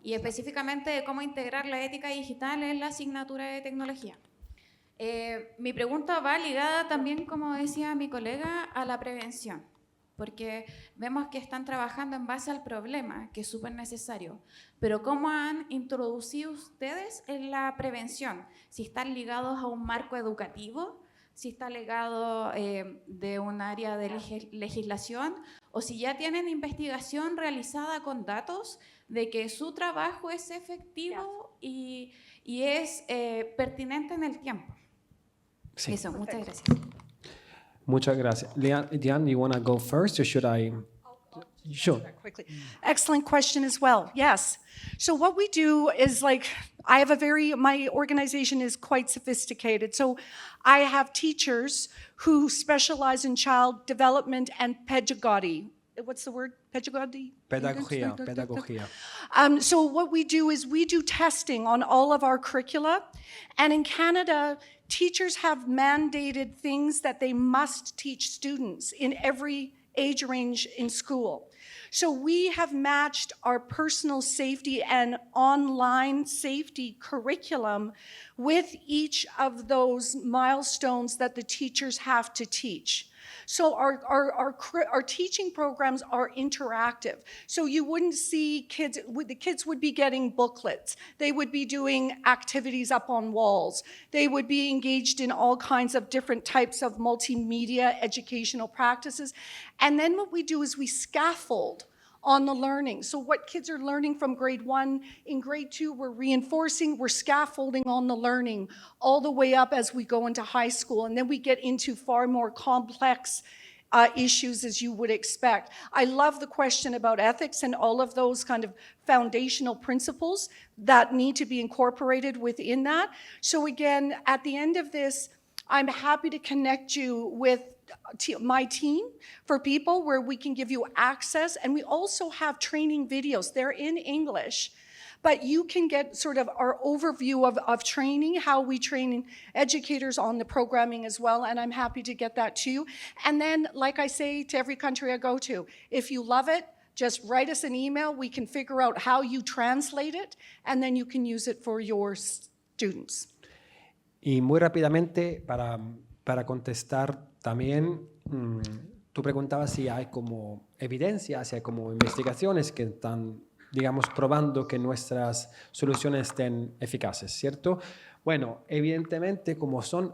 y específicamente de cómo integrar la ética digital en la asignatura de tecnología. Mi pregunta va ligada también, como decía mi colega, a la prevención, porque vemos que están trabajando en base al problema, que es súper necesario, pero ¿cómo han introducido ustedes en la prevención? Si están ligados a un marco educativo, si está ligado de un área de legislación, o si ya tienen investigación realizada con datos de que su trabajo es efectivo y es pertinente en el tiempo. Sí. Eso, muchas gracias. Muchas gracias. Diane, you want to go first or should I? Sure. Quickly. Excellent question as well. Yes. So what we do is my organization is quite sophisticated. So I have teachers who specialize in child development and pedagogy. What's the word? Pedagogy? Pedagogía. So what we do is we do testing on all of our curricula. And in Canada, teachers have mandated things that they must teach students in every age range in school. So we have matched our personal safety and online safety curriculum with each of those milestones that the teachers have to teach. So our teaching programs are interactive. So you wouldn't see the kids would be getting booklets. They would be doing activities up on walls. They would be engaged in all kinds of different types of multimedia educational practices. And then what we do is we scaffold on the learning. So what kids are learning from grade 1, in grade 2, we're reinforcing, we're scaffolding on the learning all the way up as we go into high school. And then we get into far more complex issues as you would expect. I love the question about ethics and all of those kind of foundational principles that need to be incorporated within that. So again, at the end of this, I'm happy to connect you with my team for people where we can give you access. And we also have training videos. They're in English, but you can get sort of our overview of training, how we train educators on the programming as well. And I'm happy to get that to you. And then, like I say to every country I go to, if you love it, just write us an email. We can figure out how you translate it, and then you can use it for your students. Y muy rápidamente, para contestar también, tú preguntabas si hay como evidencia, si hay como investigaciones que están, digamos, probando que nuestras soluciones estén eficaces, ¿cierto? Bueno, evidentemente,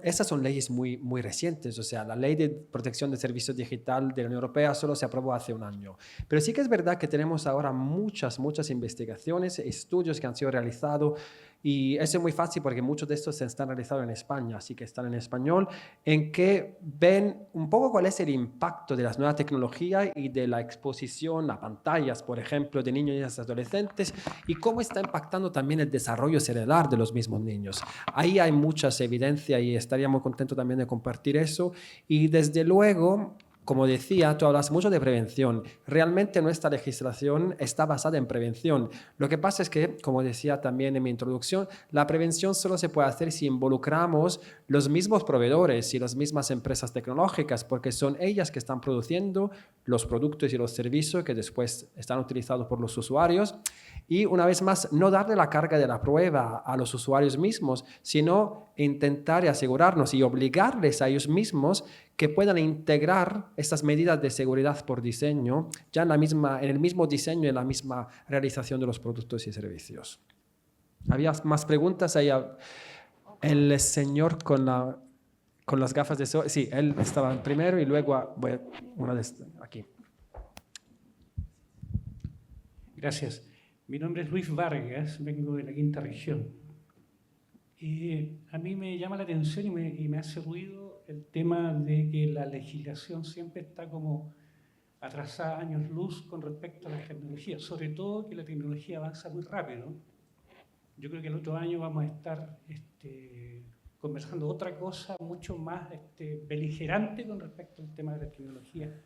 esas son leyes muy, muy recientes, o sea, la ley de protección de servicios digital de la Unión Europea solo se aprobó hace un año. Pero sí que es verdad que tenemos ahora muchas investigaciones, estudios que han sido realizados, y eso es muy fácil porque muchos de estos se están realizados en España, así que están en español, en que ven un poco cuál es el impacto de las nuevas tecnologías y de la exposición a pantallas, por ejemplo, de niños y adolescentes, y cómo está impactando también el desarrollo cerebral de los mismos niños. Ahí hay muchas evidencias y estaría muy contento también de compartir eso. Y desde luego, como decía, tú hablas mucho de prevención. Realmente nuestra legislación está basada en prevención. Lo que pasa es que, como decía también en mi introducción, la prevención solo se puede hacer si involucramos los mismos proveedores y las mismas empresas tecnológicas, porque son ellas que están produciendo los productos y los servicios que después están utilizados por los usuarios. Y una vez más, no darle la carga de la prueba a los usuarios mismos, sino intentar asegurarnos y obligarles a ellos mismos que puedan integrar estas medidas de seguridad por diseño ya en el mismo diseño y en la misma realización de los productos y servicios. ¿Había más preguntas? Ahí el señor con las gafas de sol. Sí, él estaba primero y luego una de aquí. Gracias. Mi nombre es Luis Vargas, vengo de la quinta región. A mí me llama la atención y me hace ruido el tema de que la legislación siempre está como atrasada años luz con respecto a la tecnología, sobre todo que la tecnología avanza muy rápido. Yo creo que el otro año vamos a estar conversando otra cosa mucho más beligerante con respecto al tema de la tecnología.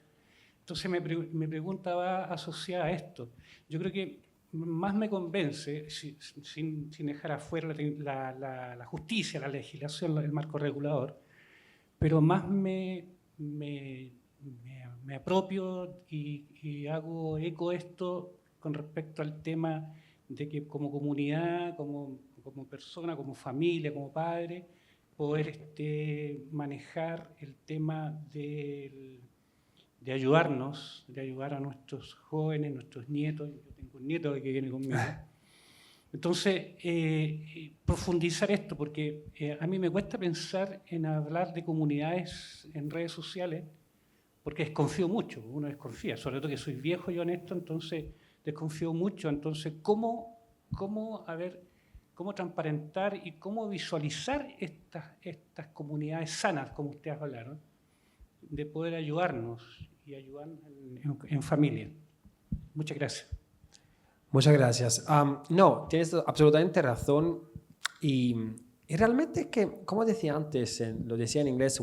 Entonces mi pregunta va asociada a esto. Yo creo que más me convence, sin dejar afuera la justicia, la legislación, el marco regulador, pero más me apropio y hago eco esto con respecto al tema de que como comunidad, como persona, como familia, como padre, poder manejar el tema de ayudarnos, de ayudar a nuestros jóvenes, nuestros nietos. Yo tengo un nieto que viene conmigo. Entonces, profundizar esto, porque a mí me cuesta pensar en hablar de comunidades en redes sociales, porque desconfío mucho, uno desconfía, sobre todo que soy viejo y honesto, entonces desconfío mucho. Entonces, ¿cómo transparentar y cómo visualizar estas comunidades sanas, como ustedes hablaron, de poder ayudarnos y ayudar en familia? Muchas gracias. Muchas gracias. No, tienes absolutamente razón. Y realmente que, como decía antes, lo decía en inglés,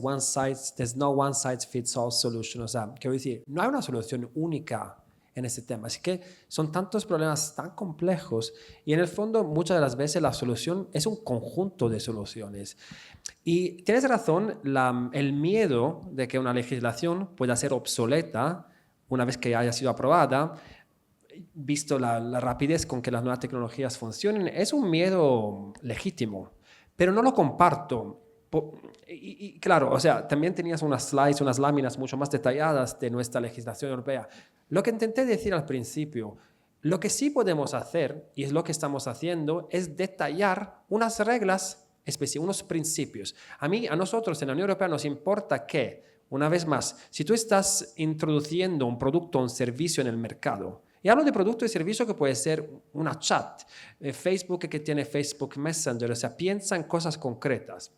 there's no one size fits all solution. O sea, quiero decir, no hay una solución única en este tema. Así que son tantos problemas tan complejos y en el fondo muchas de las veces la solución es un conjunto de soluciones. Y tienes razón, el miedo de que una legislación pueda ser obsoleta una vez que haya sido aprobada, visto la rapidez con que las nuevas tecnologías funcionan, es un miedo legítimo, pero no lo comparto. Y claro, o sea, también tenías unas slides, unas láminas mucho más detalladas de nuestra legislación europea. Lo que intenté decir al principio, lo que sí podemos hacer, y es lo que estamos haciendo, es detallar unas reglas específicas, unos principios. A nosotros en la Unión Europea nos importa que, una vez más, si tú estás introduciendo un producto o un servicio en el mercado, y hablo de producto y servicio que puede ser una chat, Facebook que tiene Facebook Messenger, o sea, piensa en cosas concretas.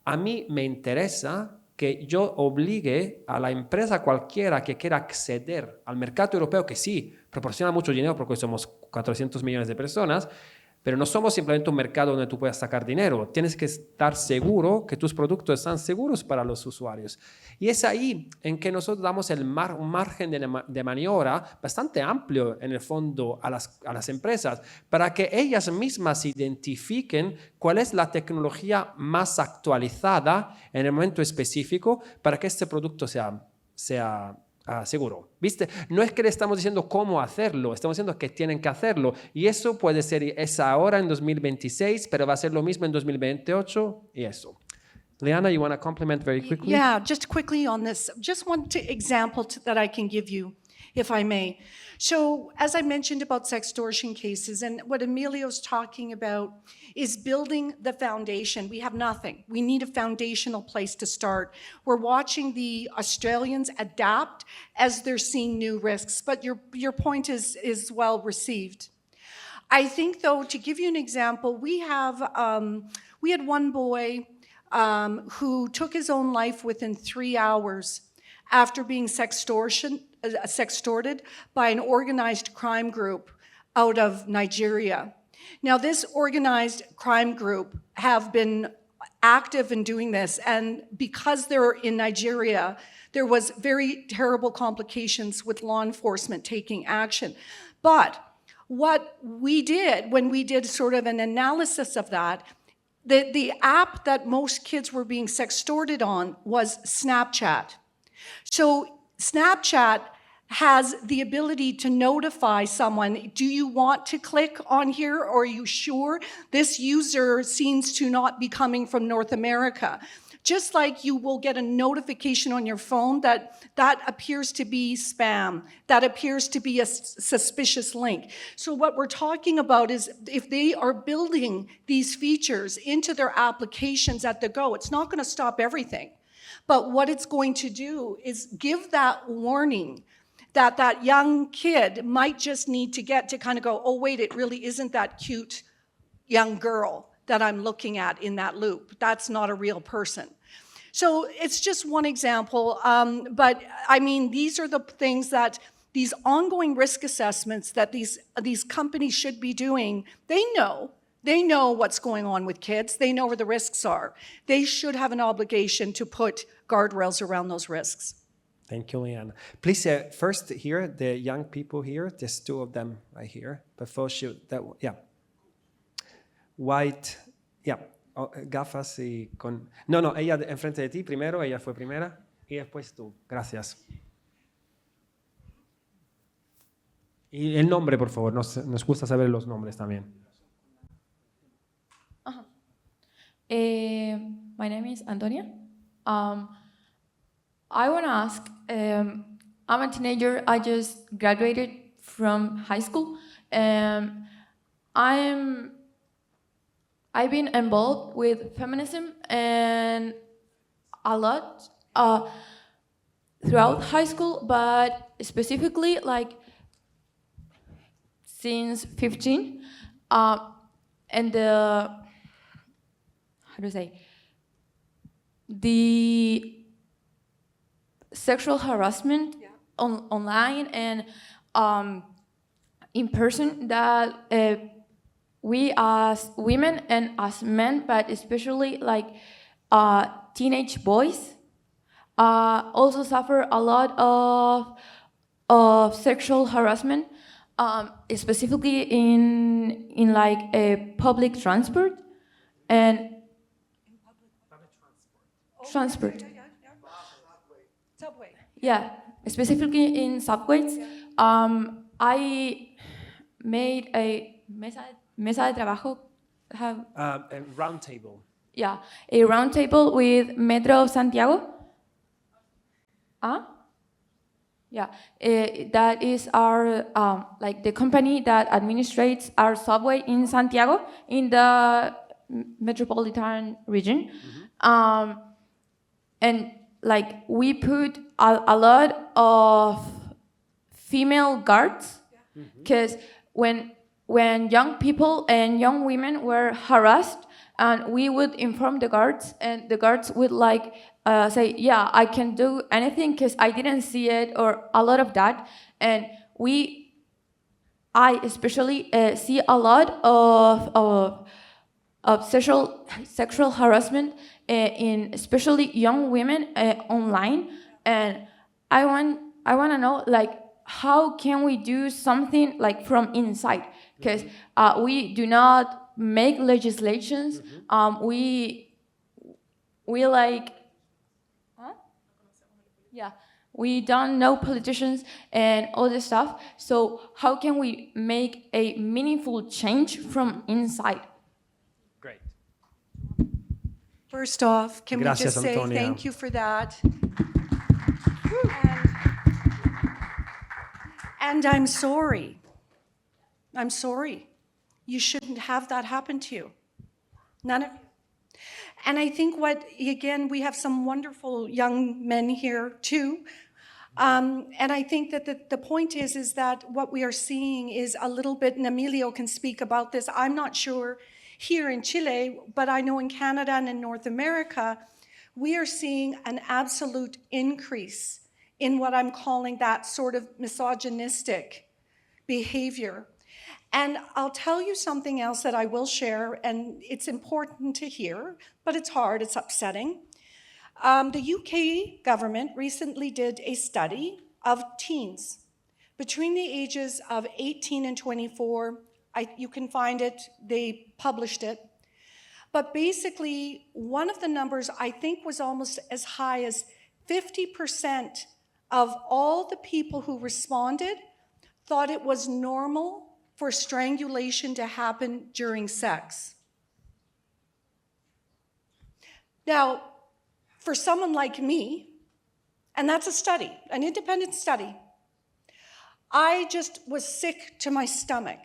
A mí me interesa que yo obligue a la empresa cualquiera que quiera acceder al mercado europeo, que sí, proporciona mucho dinero porque somos 400 millones de personas, pero no somos simplemente un mercado donde tú puedas sacar dinero. Tienes que estar seguro que tus productos están seguros para los usuarios. Y es ahí en que nosotros damos un margen de maniobra bastante amplio, en el fondo, a las empresas, para que ellas mismas identifiquen cuál es la tecnología más actualizada en el momento específico para que este producto sea seguro. ¿Viste? No es que le estamos diciendo cómo hacerlo, estamos diciendo que tienen que hacerlo. Y eso puede ser ahora en 2026, pero va a ser lo mismo en 2028 y eso. Liana, you want to compliment very quickly? Yeah, just quickly on this. Just one example that I can give you. if I may. So, as I mentioned about sextortion cases, and what Emilio's talking about is building the foundation. We have nothing. We need a foundational place to start. We're watching the Australians adapt as they're seeing new risks, but your point is well received. I think, though, to give you an example, we had one boy who took his own life within 3 hours after being sextorted by an organized crime group out of Nigeria. Now, this organized crime group have been active in doing this, and because they're in Nigeria, there was very terrible complications with law enforcement taking action. But what we did when we did sort of an analysis of that, the app that most kids were being sextorted on was Snapchat. So Snapchat has the ability to notify someone, do you want to click on here, or are you sure? This user seems to not be coming from North America. Just like you will get a notification on your phone that appears to be spam, that appears to be a suspicious link. So what we're talking about is if they are building these features into their applications at the go, it's not going to stop everything. But what it's going to do is give that warning that that young kid might just need to get to kind of go, oh, wait, it really isn't that cute young girl that I'm looking at in that loop. That's not a real person. So it's just one example, but I mean, these are the things that these ongoing risk assessments that these companies should be doing. They know what's going on with kids. They know where the risks are. They should have an obligation to put guardrails around those risks. Thank you, Leanna. Please, first here, the young people here, there's 2 of them right here. Before white, gafas y con... No, ella enfrente de ti primero, ella fue primera, y después tú. Gracias. Y el nombre, por favor, nos gusta saber los nombres también. My name is Antonia. I want to ask, I'm a teenager, I just graduated from high school. I've been involved with feminism and a lot throughout high school, but specifically like since 15, and the sexual harassment online and in person that we as women and as men, but especially like teenage boys, also suffer a lot of sexual harassment, specifically in like a public transport and transport. Subway. Yeah, specifically in subways. I made a mesa de trabajo. A round table. Yeah, a round table with Metro Santiago. Yeah, that is our like the company that administrates our subway in Santiago in the metropolitan region. And like we put a lot of female guards, because when young people and young women were harassed, and we would inform the guards, and the guards would like say, yeah, I can do anything because I didn't see it, or a lot of that. And I especially see a lot of sexual harassment in especially young women online, and I want to know like how can we do something like from inside, because we do not make legislations. We like we don't know politicians and all this stuff. So how can we make a meaningful change from inside? Great. First off, can Gracias, we just say Antonia. thank you for that? And I'm sorry. I'm sorry. You shouldn't have that happen to you. None of you. And I think again, we have some wonderful young men here too. And I think that the point is that what we are seeing is a little bit, and Emilio can speak about this, I'm not sure here in Chile, but I know in Canada and in North America, we are seeing an absolute increase in what I'm calling that sort of misogynistic behavior. And I'll tell you something else that I will share, and it's important to hear, but it's hard, it's upsetting. The UK government recently did a study of teens between the ages of 18 and 24. You can find it, they published it. But basically, one of the numbers I think was almost as high as 50% of all the people who responded thought it was normal for strangulation to happen during sex. Now, for someone like me, and that's a study, an independent study, I just was sick to my stomach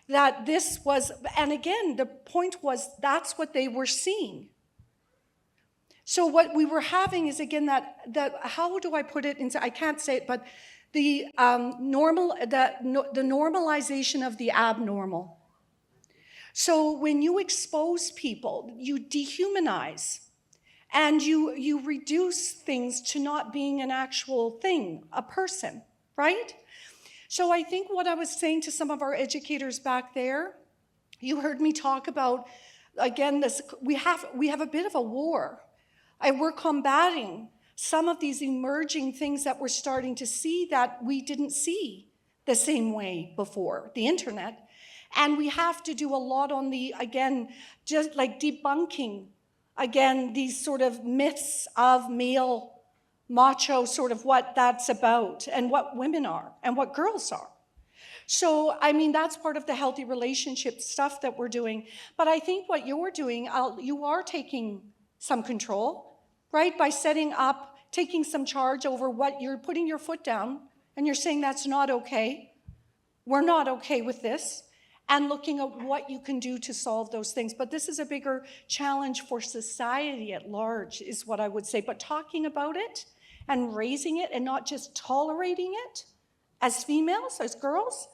that this was, and again, the point was that's what they were seeing. So what we were having is, again, that how do I put it into, I can't say it, but the normalization of the abnormal. So when you expose people, you dehumanize, and you reduce things to not being an actual thing, a person, right? So I think what I was saying to some of our educators back there, you heard me talk about, again, this, we have a bit of a war. We're combating some of these emerging things that we're starting to see that we didn't see the same way before, the internet. And we have to do a lot on the, again, just like debunking, again, these sort of myths of male macho, sort of what that's about and what women are and what girls are. So, I mean, that's part of the healthy relationship stuff that we're doing. But I think what you're doing, you are taking some control, right? By setting up, taking some charge over what you're putting your foot down and you're saying that's not okay. We're not okay with this. And looking at what you can do to solve those things. But this is a bigger challenge for society at large, is what I would say. But talking about it and raising it and not just tolerating it as females, as girls,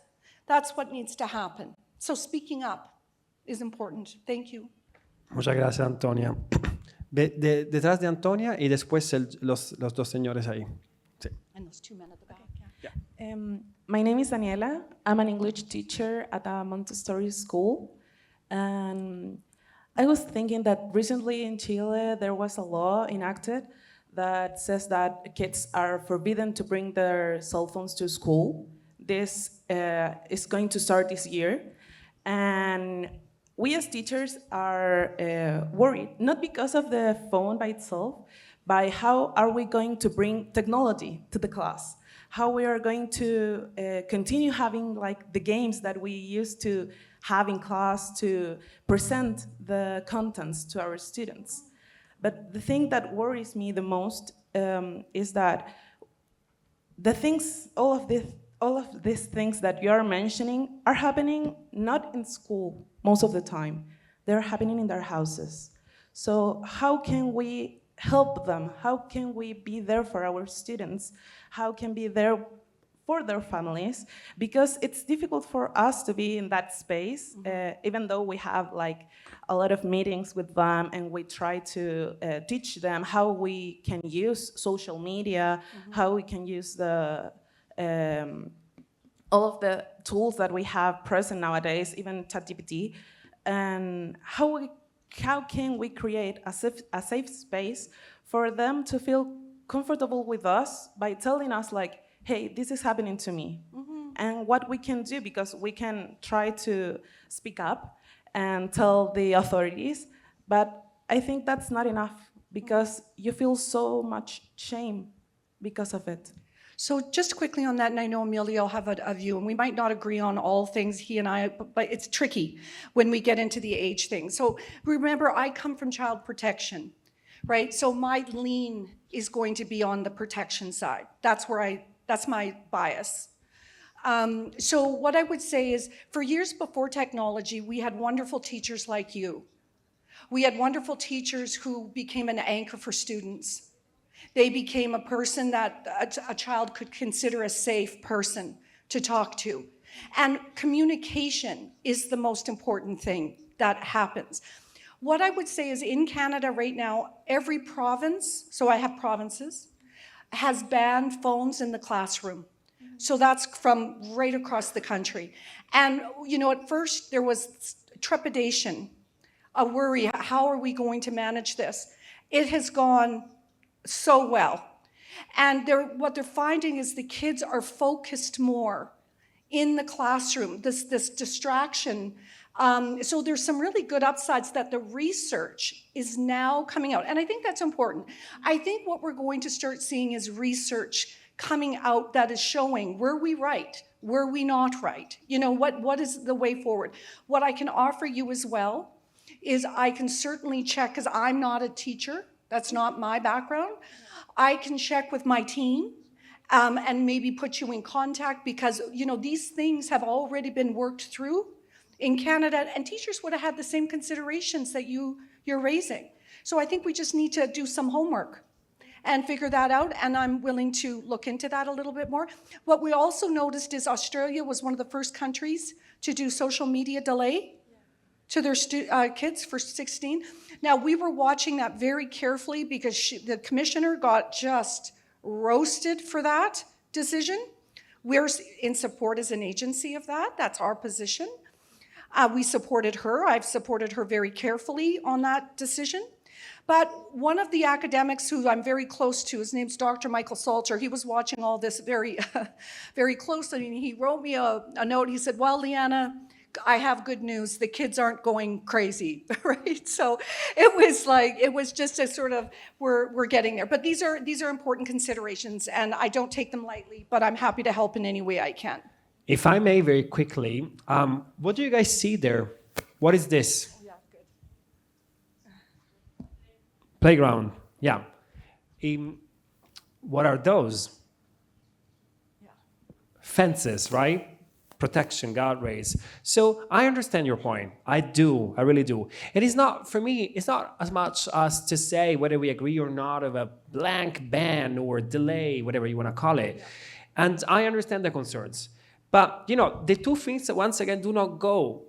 that's what needs to happen. So speaking up is important. Thank you. Muchas gracias, Antonia. Detrás de Antonia y después los dos señores ahí. Sí. And those two men at the back. My name is Daniela. I'm an English teacher at a Montessori school. And I was thinking that recently in Chile, there was a law enacted that says that kids are forbidden to bring their cell phones to school. This is going to start this year. And we as teachers are worried, not because of the phone by itself, by how are we going to bring technology to the class? How we are going to continue having like the games that we used to have in class to present the contents to our students. But the thing that worries me the most is that the things, all of these things that you are mentioning are happening not in school most of the time. They're happening in their houses. So how can we help them? How can we be there for our students? How can we be there for their families? Because it's difficult for us to be in that space, even though we have like a lot of meetings with them and we try to teach them how we can use social media, how we can use the all of the tools that we have present nowadays, even ChatGPT, and how can we create a safe space for them to feel comfortable with us by telling us like, hey, this is happening to me. And what we can do, because we can try to speak up and tell the authorities, but I think that's not enough because you feel so much shame because of it. So just quickly on that, and I know Emilio will have a view, and we might not agree on all things, he and I, but it's tricky when we get into the age thing. So remember, I come from child protection, right? So my lean is going to be on the protection side. That's my bias. So what I would say is, for years before technology, we had wonderful teachers like you. We had wonderful teachers who became an anchor for students. They became a person that a child could consider a safe person to talk to. And communication is the most important thing that happens. What I would say is, in Canada right now, every province, so I have provinces, has banned phones in the classroom. So that's from right across the country. And, you know, at first there was trepidation, a worry, how are we going to manage this? It has gone so well. And what they're finding is the kids are focused more in the classroom, this distraction. So there's some really good upsides that the research is now coming out. And I think that's important. I think what we're going to start seeing is research coming out that is showing, were we right? Were we not right? You know, what is the way forward? What I can offer you as well is I can certainly check, because I'm not a teacher, that's not my background. I can check with my team and maybe put you in contact, because, you know, these things have already been worked through in Canada, and teachers would have had the same considerations that you're raising. So I think we just need to do some homework and figure that out, and I'm willing to look into that a little bit more. What we also noticed is Australia was one of the first countries to do social media delay to their kids for 16. Now, we were watching that very carefully because the commissioner got just roasted for that decision. We're in support as an agency of that. That's our position. We supported her. I've supported her very carefully on that decision. But one of the academics who I'm very close to, his name's Dr. Michael Salter, he was watching all this very, very closely, and he wrote me a note. He said, well, Leanna, I have good news. The kids aren't going crazy, right? So it was just a sort of, we're getting there. But these are important considerations, and I don't take them lightly, but I'm happy to help in any way I can. If I may, very quickly, what do you guys see there? What is this? Playground, yeah. What are those? Yeah. Fences, right? Protection, guardrails. So I understand your point. I do, I really do. It is not, for me, it's not as much as to say whether we agree or not of a blank ban or delay, whatever you want to call it. And I understand the concerns. But, you know, the two things, once again, do not go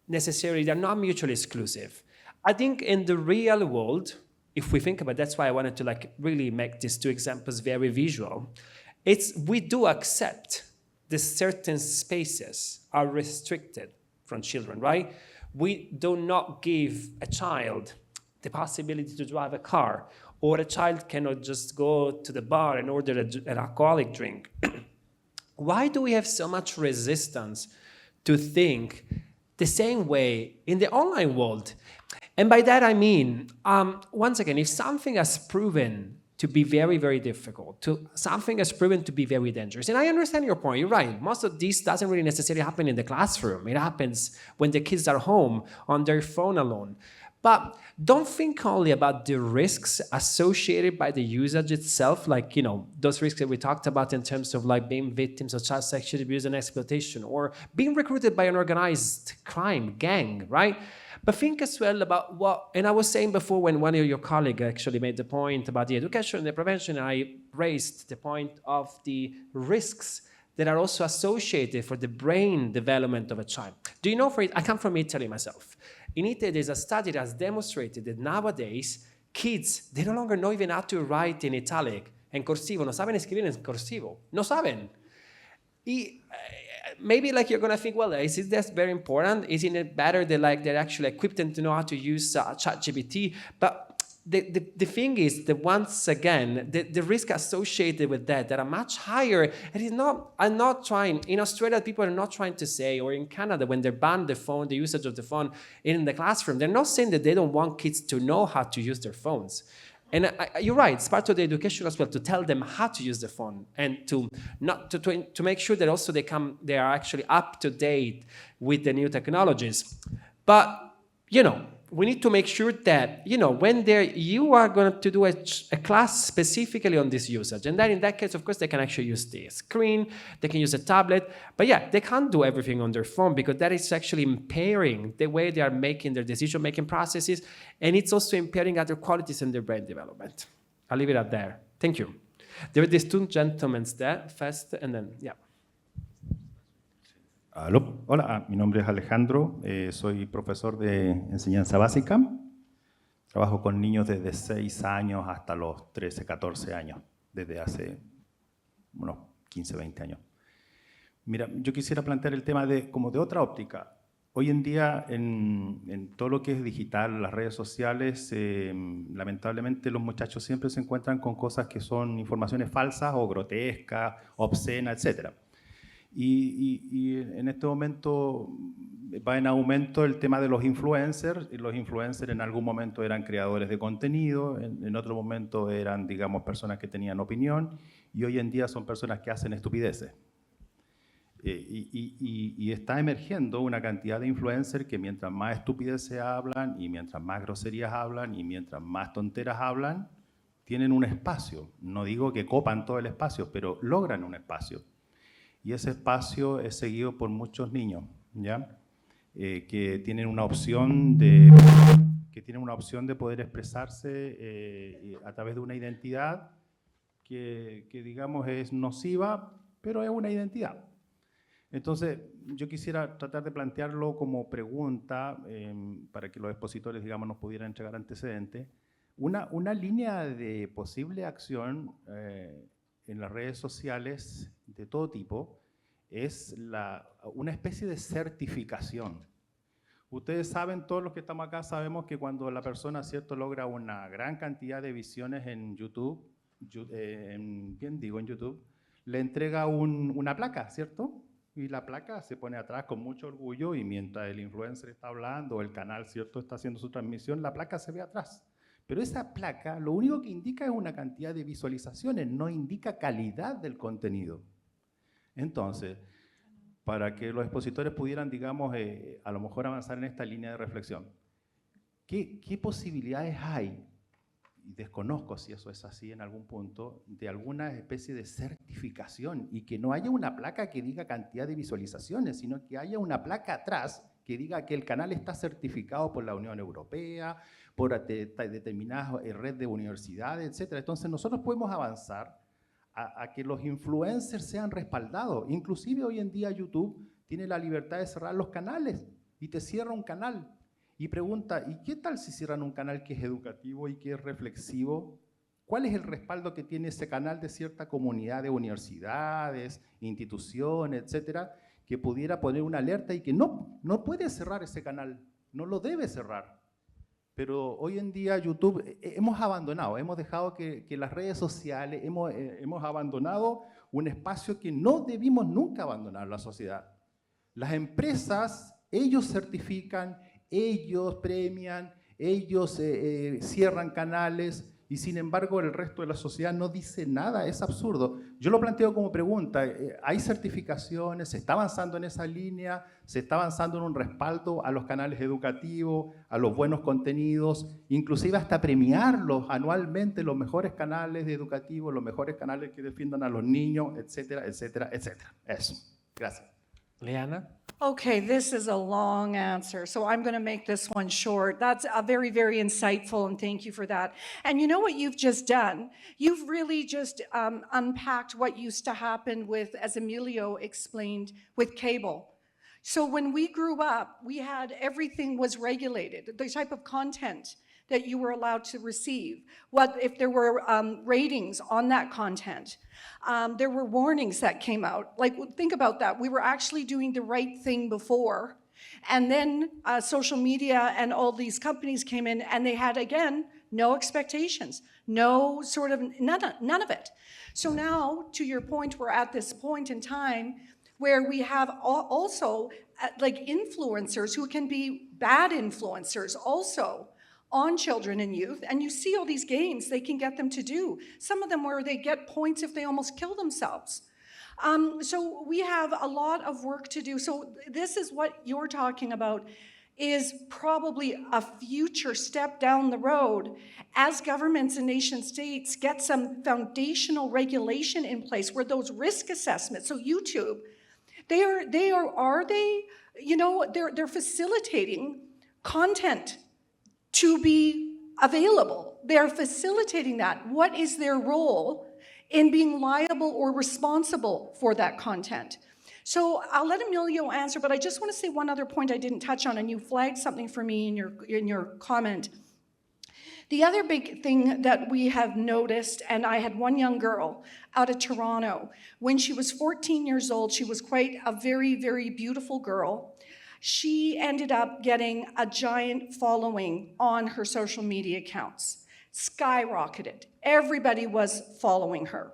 necessarily, they're not mutually exclusive. I think in the real world, if we think about it, that's why I wanted to like really make these two examples very visual. We do accept that certain spaces are restricted from children, right? We do not give a child the possibility to drive a car, or a child cannot just go to the bar and order an alcoholic drink. Why do we have so much resistance to think the same way in the online world? And by that I mean, once again, if something has proven to be very, very difficult, something has proven to be very dangerous, and I understand your point, you're right, most of this doesn't really necessarily happen in the classroom. It happens when the kids are home on their phone alone. But don't think only about the risks associated by the usage itself, like, you know, those risks that we talked about in terms of like being victims of child sexual abuse and exploitation, or being recruited by an organized crime gang, right? But think as well about what, and I was saying before when one of your colleagues actually made the point about the education and the prevention, and I raised the point of the risks that are also associated for the brain development of a child. Do you know, I come from Italy myself. In Italy, there's a study that has demonstrated that nowadays, kids, they no longer know even how to write in italic and corsivo. No saben escribir en corsivo. No saben. Maybe like you're gonna think, well, is this very important? Isn't it better that like they're actually equipped to know how to use ChatGPT? But the thing is that once again, the risk associated with that are much higher. It is not, I'm not trying, in Australia, people are not trying to say, or in Canada, when they ban the phone, the usage of the phone in the classroom, they're not saying that they don't want kids to know how to use their phones. And you're right, it's part of the education as well to tell them how to use the phone and to make sure that also they are actually up to date with the new technologies. But, you know, we need to make sure that, when you are going to do a class specifically on this usage. And then in that case, of course, they can actually use the screen, they can use a tablet. But yeah, they can't do everything on their phone because that is actually impairing the way they are making their decision-making processes. And it's also impairing other qualities in their brain development. I'll leave it at there. Thank you. There were these two gentlemen there first, and then, yeah. Aló. Hola, mi nombre es Alejandro, soy profesor de enseñanza básica. Trabajo con niños desde 6 años hasta los 13, 14 años, desde hace unos 15, 20 años. Mira, yo quisiera plantear el tema como de otra óptica. Hoy en día, en todo lo que es digital, las redes sociales, lamentablemente los muchachos siempre se encuentran con cosas que son informaciones falsas o grotescas, obscenas, etc. Y en este momento va en aumento el tema de los influencers. Y los influencers en algún momento eran creadores de contenido, en otro momento eran, digamos, personas que tenían opinión, y hoy en día son personas que hacen estupideces. Y está emergiendo una cantidad de influencers que mientras más estupideces hablan, y mientras más groserías hablan, y mientras más tonteras hablan, tienen un espacio. No digo que copan todo el espacio, pero logran un espacio. Y ese espacio es seguido por muchos niños, ¿ya? Que tienen una opción de poder expresarse a través de una identidad que digamos es nociva, pero es una identidad. Entonces, yo quisiera tratar de plantearlo como pregunta para que los expositores, digamos, nos pudieran entregar antecedentes. Una línea de posible acción en las redes sociales de todo tipo es una especie de certificación. Ustedes saben, todos los que estamos acá sabemos que cuando la persona, ¿cierto?, logra una gran cantidad de visiones en YouTube, en YouTube, le entrega una placa, ¿cierto? Y la placa se pone atrás con mucho orgullo, y mientras el influencer está hablando o el canal, ¿cierto?, está haciendo su transmisión, la placa se ve atrás. Pero esa placa lo único que indica es una cantidad de visualizaciones, no indica calidad del contenido. Entonces, para que los expositores pudieran, digamos, a lo mejor avanzar en esta línea de reflexión, ¿qué posibilidades hay? Y desconozco si eso es así en algún punto, de alguna especie de certificación, y que no haya una placa que diga cantidad de visualizaciones, sino que haya una placa atrás que diga que el canal está certificado por la Unión Europea, por determinadas red de universidades, etc. Entonces nosotros podemos avanzar a que los influencers sean respaldados. Inclusive hoy en día YouTube tiene la libertad de cerrar los canales, y te cierra un canal. Y pregunta, ¿y qué tal si cierran un canal que es educativo y que es reflexivo? ¿Cuál es el respaldo que tiene ese canal de cierta comunidad de universidades, instituciones, etcétera, que pudiera poner una alerta y que no puede cerrar ese canal, no lo debe cerrar? Pero hoy en día YouTube hemos abandonado, hemos dejado que las redes sociales, hemos abandonado un espacio que no debimos nunca abandonar la sociedad. Las empresas, ellos certifican, ellos premian, ellos cierran canales, y sin embargo el resto de la sociedad no dice nada. Es absurdo. Yo lo planteo como pregunta. ¿Hay certificaciones? ¿Se está avanzando en esa línea? ¿Se está avanzando en un respaldo a los canales educativos, a los buenos contenidos, inclusive hasta premiarlos anualmente, los mejores canales educativos, los mejores canales que defiendan a los niños, etcétera, etcétera, etcétera? Eso. Gracias. Leana? Okay, this is a long answer, so I'm going to make this one short. That's very, very insightful, and thank you for that. And you know what you've just done? You've really just unpacked what used to happen with, as Emilio explained, with cable. So when we grew up, we had everything was regulated, the type of content that you were allowed to receive, what if there were ratings on that content. There were warnings that came out. Like, think about that. We were actually doing the right thing before, and then social media and all these companies came in, and they had, again, no expectations, no sort of, none of it. So now, to your point, we're at this point in time where we have also like influencers who can be bad influencers also on children and youth, and you see all these games they can get them to do. Some of them where they get points if they almost kill themselves. So we have a lot of work to do. So this is what you're talking about. is probably a future step down the road as governments and nation states get some foundational regulation in place where those risk assessments, so YouTube, they're facilitating content to be available. They're facilitating that. What is their role in being liable or responsible for that content? So I'll let Emilio answer, but I just want to say one other point I didn't touch on, and you flagged something for me in your comment. The other big thing that we have noticed, and I had one young girl out of Toronto, when she was 14 years old, she was quite a very, very beautiful girl. She ended up getting a giant following on her social media accounts, skyrocketed. Everybody was following her.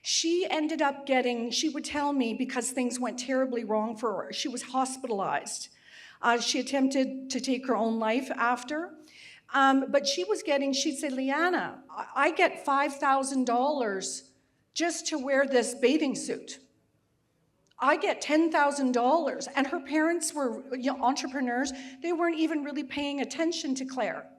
She ended up she would tell me, because things went terribly wrong for her, she was hospitalized. She attempted to take her own life after. But she'd say, Liana, I get $5,000 just to wear this bathing suit. I get $10,000. And her parents were entrepreneurs. They weren't even really paying attention to Claire.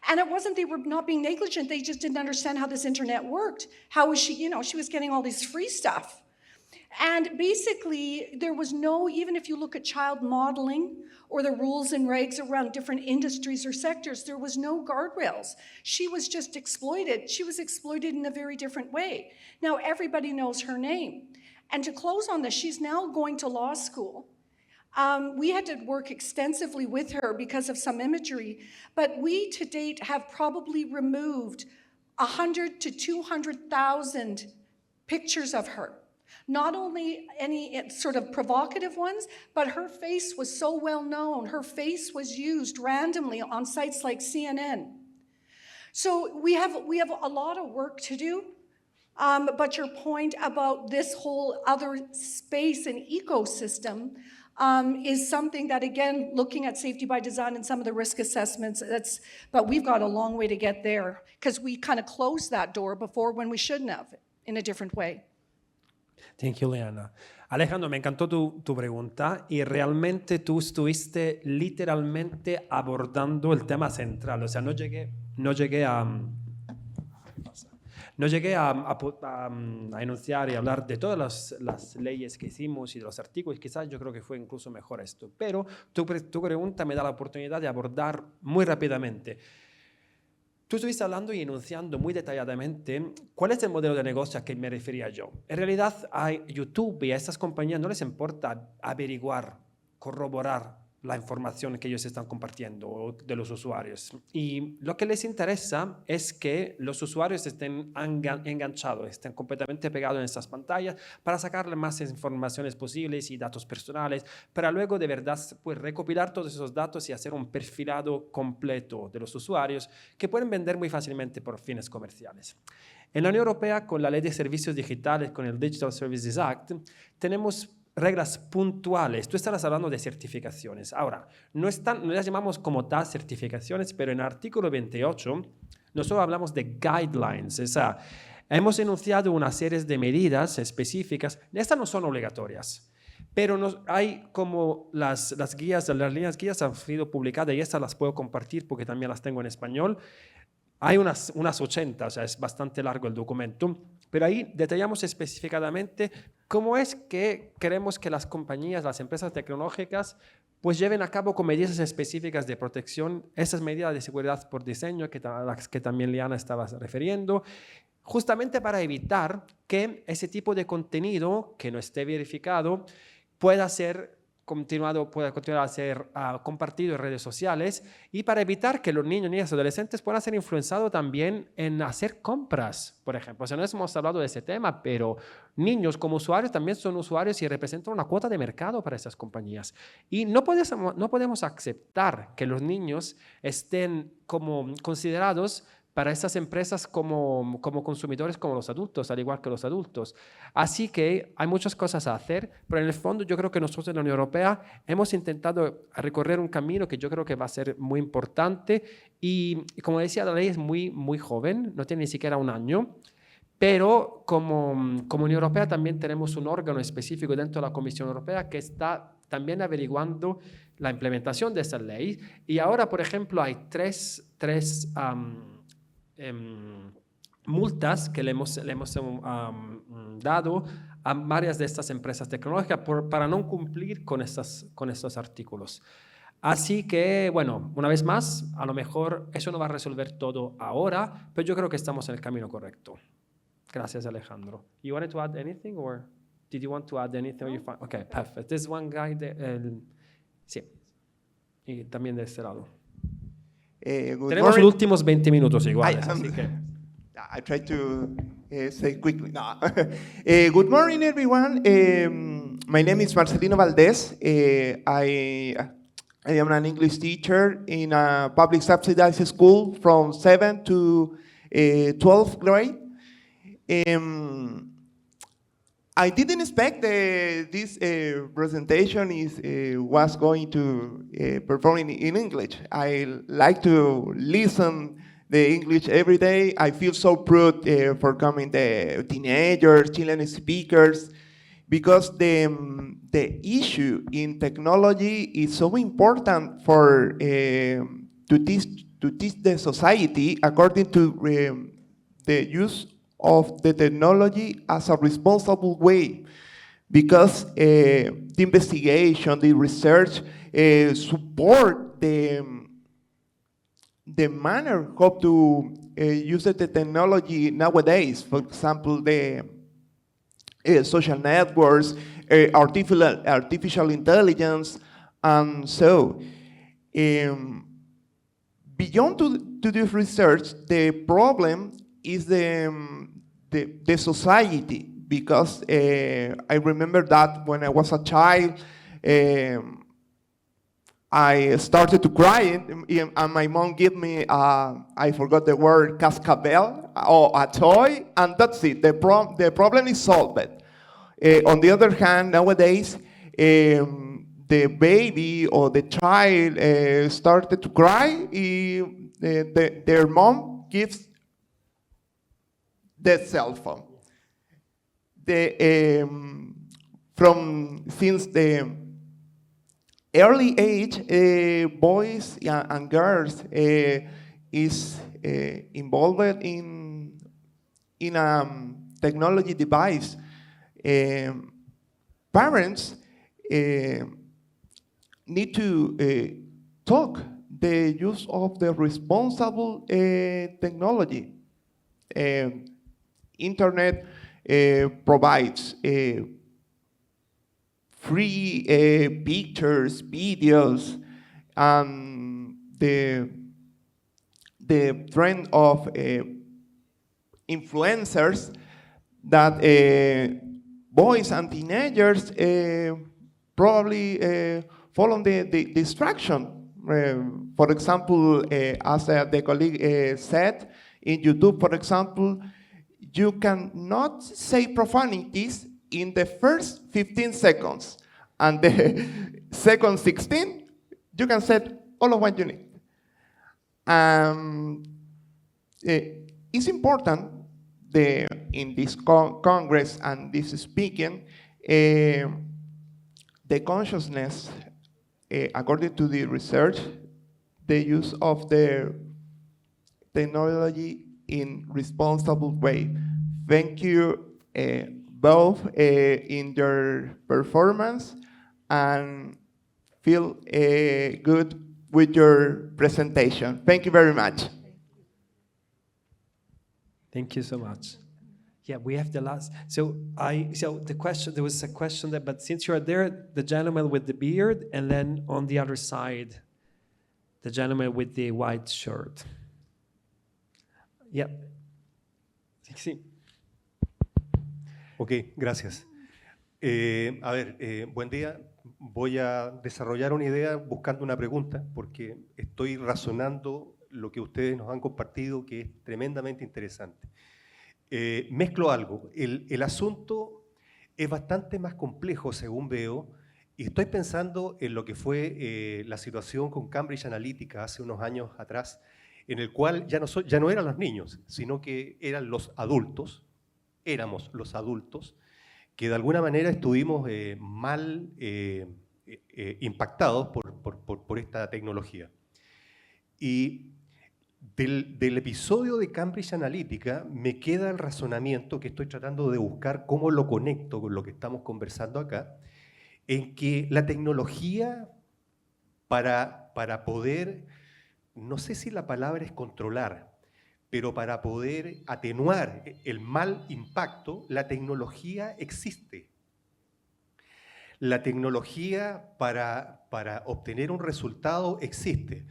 And it wasn't they were not being negligent, they just didn't understand how this internet worked. How was she was getting all this free stuff. And basically, there was no, even if you look at child modeling or the rules and regs around different industries or sectors, there was no guardrails. She was just exploited. She was exploited in a very different way. Now, everybody knows her name. And to close on this, she's now going to law school. We had to work extensively with her because of some imagery, but we to date have probably removed 100 to 200,000 pictures of her. Not only any sort of provocative ones, but her face was so well known. Her face was used randomly on sites like CNN. So we have a lot of work to do. But your point about this whole other space and ecosystem is something that, again, looking at safety by design and some of the risk assessments, but we've got a long way to get there because we kind of closed that door before when we shouldn't have, in a different way. Thank you, Leana. Alejandro, me encantó tu pregunta y realmente tú estuviste literalmente abordando el tema central. O sea, no llegué a enunciar y hablar de todas las leyes que hicimos y de los artículos. Quizás yo creo que fue incluso mejor esto. Pero tu pregunta me da la oportunidad de abordar muy rápidamente. Tú estuviste hablando y enunciando muy detalladamente cuál es el modelo de negocio a que me refería yo. En realidad, a YouTube y a estas compañías no les importa averiguar, corroborar la información que ellos están compartiendo de los usuarios. Y lo que les interesa es que los usuarios estén enganchados, estén completamente pegados en estas pantallas para sacarle más informaciones posibles y datos personales, para luego de verdad pues, recopilar todos esos datos y hacer un perfilado completo de los usuarios que pueden vender muy fácilmente por fines comerciales. En la Unión Europea, con la Ley de Servicios Digitales, con el Digital Services Act, tenemos reglas puntuales. Tú estarás hablando de certificaciones. Ahora, no las llamamos como tal certificaciones, pero en el artículo 28 nosotros hablamos de guidelines. O sea, hemos enunciado una serie de medidas específicas. Estas no son obligatorias, pero hay como las líneas guías han sido publicadas y estas las puedo compartir porque también las tengo en español. Hay unas 80, o sea, es bastante largo el documento, pero ahí detallamos específicamente cómo es que queremos que las compañías, las empresas tecnológicas, pues lleven a cabo con medidas específicas de protección, esas medidas de seguridad por diseño a las que también Liana estaba refiriendo, justamente para evitar que ese tipo de contenido que no esté verificado pueda continuar a ser compartido en redes sociales y para evitar que los niños, niñas y adolescentes puedan ser influenciados también en hacer compras, por ejemplo. O sea, no hemos hablado de ese tema, pero niños como usuarios también son usuarios y representan una cuota de mercado para esas compañías. Y no podemos aceptar que los niños estén como considerados para estas empresas como consumidores como los adultos, al igual que los adultos. Así que hay muchas cosas a hacer, pero en el fondo yo creo que nosotros en la Unión Europea hemos intentado recorrer un camino que yo creo que va a ser muy importante y como decía, la ley es muy, muy joven, no tiene ni siquiera un año, pero como Unión Europea también tenemos un órgano específico dentro de la Comisión Europea que está también averiguando la implementación de esta ley. Y ahora, por ejemplo, hay tres multas que le hemos dado a varias de estas empresas tecnológicas para no cumplir con estos artículos. Así que, bueno, una vez más, a lo mejor eso no va a resolver todo ahora, pero yo creo que estamos en el camino correcto. Gracias, Alejandro. You wanted to add anything, or did you want to add anything? No. Okay, perfect. This one guy, sí. Y también de este lado. Tenemos los últimos 20 minutos iguales, así que... I try to say quickly. No. Good morning, everyone. My name is Marcelino Valdez. I am an English teacher in a public subsidized school from 7th to 12th grade. I didn't expect this presentation was going to perform in English. I like to listen the English every day. I feel so proud for coming the teenagers, Chilean speakers, because the issue in technology is so important for to teach the society according to the use of the technology as a responsible way, because the investigation, the research support the manner how to use the technology nowadays. For example, the social networks, artificial intelligence, and so. Beyond to this research, the problem is the society, because I remember that when I was a child, I started to cry, and my mom gave me, I forgot the word, cascabel, or a toy, and that's it. The problem is solved. On the other hand, nowadays, the baby or the child started to cry, their mom gives the cell phone. Since the early age, boys and girls is involved in a technology device. Parents need to talk the use of the responsible technology. Internet provides free pictures, videos, and the trend of influencers that boys and teenagers probably follow the distraction. For example, as the colleague said, in YouTube, for example, you cannot say profanities in the first 15 seconds. And the second 16, you can say all of what you need. It's important in this Congress and this speaking, the consciousness, according to the research, the use of the technology in responsible way. Thank you both in your performance, and feel good with your presentation. Thank you very much. Thank you so much. Yeah, we have the last. So the question, there was a question that, but since you're there, the gentleman with the beard, and then on the other side, the gentleman with the white shirt. Yeah. Sí. Ok, gracias. A ver, buen día. Voy a desarrollar una idea buscando una pregunta, porque estoy razonando lo que ustedes nos han compartido, que es tremendamente interesante. Mezclo algo. El asunto es bastante más complejo, según veo, y estoy pensando en lo que fue la situación con Cambridge Analytica hace unos años atrás, en el cual ya no eran los niños, sino que eran los adultos, éramos los adultos, que de alguna manera estuvimos mal impactados por esta tecnología. Y del episodio de Cambridge Analytica me queda el razonamiento que estoy tratando de buscar cómo lo conecto con lo que estamos conversando acá, en que la tecnología para poder, no sé si la palabra es controlar, pero para poder atenuar el mal impacto, la tecnología existe. La tecnología para obtener un resultado existe.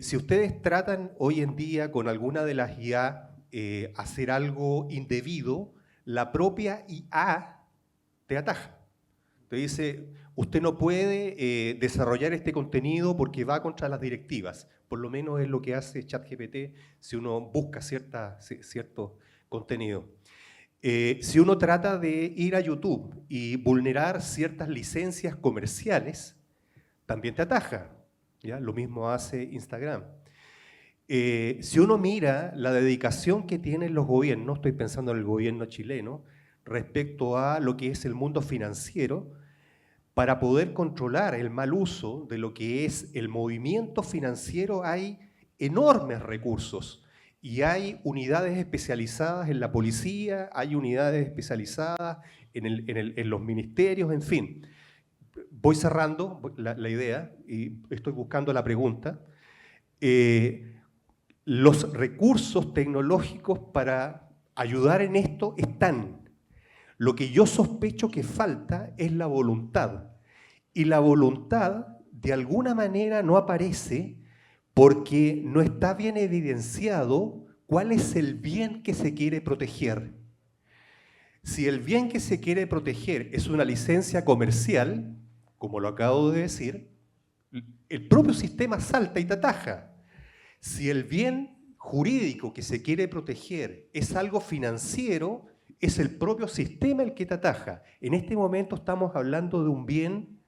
Si ustedes tratan hoy en día con alguna de las IA hacer algo indebido, la propia IA te ataja. Te dice, usted no puede desarrollar este contenido porque va contra las directivas. Por lo menos es lo que hace ChatGPT si uno busca cierto contenido. Si uno trata de ir a YouTube y vulnerar ciertas licencias comerciales, también te ataja. ¿Ya? Lo mismo hace Instagram. Si uno mira la dedicación que tienen los gobiernos, estoy pensando en el gobierno chileno, respecto a lo que es el mundo financiero, para poder controlar el mal uso de lo que es el movimiento financiero hay enormes recursos y hay unidades especializadas en la policía, hay unidades especializadas en los ministerios, en fin. Voy cerrando la idea y estoy buscando la pregunta. Los recursos tecnológicos para ayudar en esto están. Lo que yo sospecho que falta es la voluntad. Y la voluntad, de alguna manera, no aparece porque no está bien evidenciado cuál es el bien que se quiere proteger. Si el bien que se quiere proteger es una licencia comercial, como lo acabo de decir, el propio sistema salta y te ataja. Si el bien jurídico que se quiere proteger es algo financiero, es el propio sistema el que te ataja. En este momento estamos hablando de un bien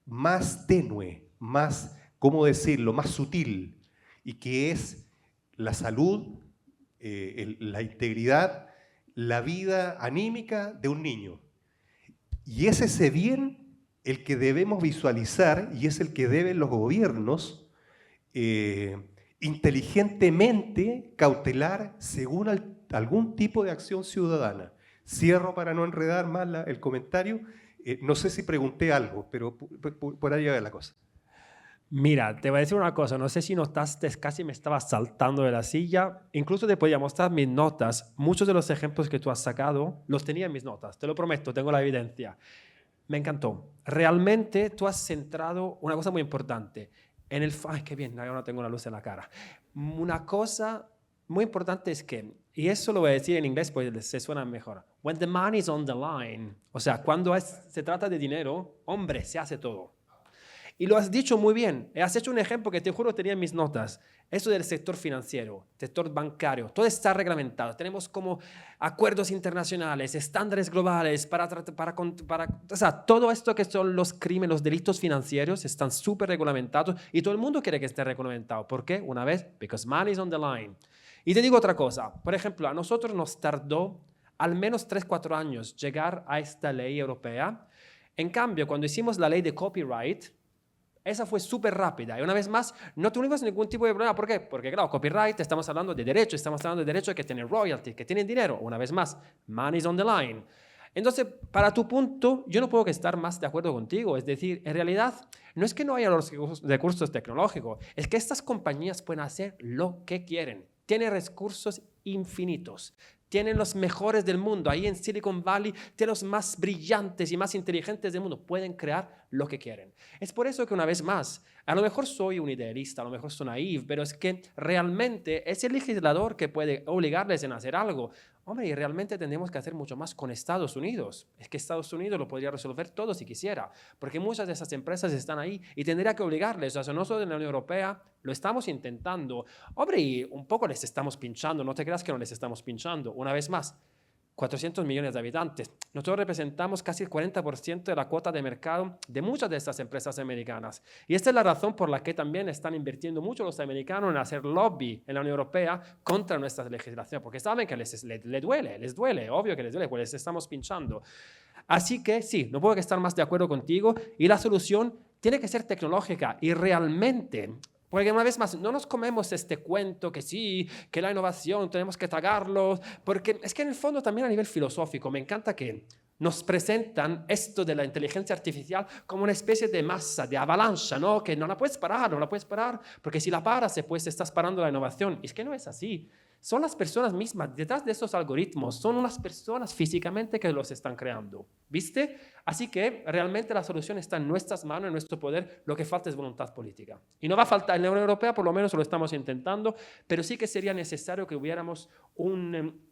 más tenue, más, ¿cómo decirlo?, más sutil, y que es la salud, la integridad, la vida anímica de un niño. Y es ese bien el que debemos visualizar y es el que deben los gobiernos inteligentemente cautelar según algún tipo de acción ciudadana. Cierro para no enredar más el comentario. No sé si pregunté algo, pero por ahí va la cosa. Mira, te voy a decir una cosa, no sé si notaste, casi me estaba saltando de la silla, incluso te podía mostrar mis notas, muchos de los ejemplos que tú has sacado los tenía en mis notas, te lo prometo, tengo la evidencia. Me encantó. Realmente tú has centrado una cosa muy importante en el... ¡Ay, qué bien! Ahora no tengo una luz en la cara. Una cosa muy importante es que, y eso lo voy a decir en inglés pues se suena mejor, when the money is on the line, o sea, cuando se trata de dinero, hombre, se hace todo. Y lo has dicho muy bien. Has hecho un ejemplo que te juro tenía en mis notas. Eso del sector financiero, sector bancario, todo está reglamentado. Tenemos como acuerdos internacionales, estándares globales o sea, todo esto que son los crímenes, los delitos financieros están súper regulamentados y todo el mundo quiere que esté reglamentado. ¿Por qué? Una vez, because money is on the line. Y te digo otra cosa. Por ejemplo, a nosotros nos tardó al menos 3-4 años llegar a esta ley europea. En cambio, cuando hicimos la ley de copyright, esa fue súper rápida y una vez más no tuvimos ningún tipo de problema. ¿Por qué? Porque claro, copyright, estamos hablando de derecho, estamos hablando de derecho que tienen royalties, que tienen dinero. Una vez más, money is on the line. Entonces, para tu punto, yo no puedo que estar más de acuerdo contigo. Es decir, en realidad, no es que no haya los recursos tecnológicos, es que estas compañías pueden hacer lo que quieren. Tienen recursos infinitos. Tienen los mejores del mundo. Ahí en Silicon Valley tienen los más brillantes y más inteligentes del mundo. Pueden crear lo que quieren. Es por eso que una vez más, a lo mejor soy un idealista, a lo mejor soy naive, pero es que realmente es el legislador que puede obligarles a hacer algo. Hombre, y realmente tendríamos que hacer mucho más con Estados Unidos. Es que Estados Unidos lo podría resolver todo si quisiera, porque muchas de esas empresas están ahí y tendría que obligarles. O sea, nosotros en la Unión Europea lo estamos intentando. Hombre, y un poco les estamos pinchando, no te creas que no les estamos pinchando. Una vez más, 400 millones de habitantes. Nosotros representamos casi el 40% de la cuota de mercado de muchas de estas empresas americanas. Y esta es la razón por la que también están invirtiendo mucho los americanos en hacer lobby en la Unión Europea contra nuestra legislación, porque saben que les duele, obvio que les duele, pues les estamos pinchando. Así que sí, no puedo que estar más de acuerdo contigo y la solución tiene que ser tecnológica y realmente, porque una vez más, no nos comemos este cuento que sí, que la innovación tenemos que tragarlo, porque es que en el fondo también a nivel filosófico me encanta que nos presentan esto de la inteligencia artificial como una especie de masa, de avalancha, ¿no? Que no la puedes parar, porque si la paras, pues estás parando la innovación. Y es que no es así. Son las personas mismas, detrás de esos algoritmos, son unas personas físicamente que los están creando, ¿viste? Así que realmente la solución está en nuestras manos, en nuestro poder, lo que falta es voluntad política. Y no va a faltar, en la Unión Europea por lo menos lo estamos intentando, pero sí que sería necesario que hubiéramos un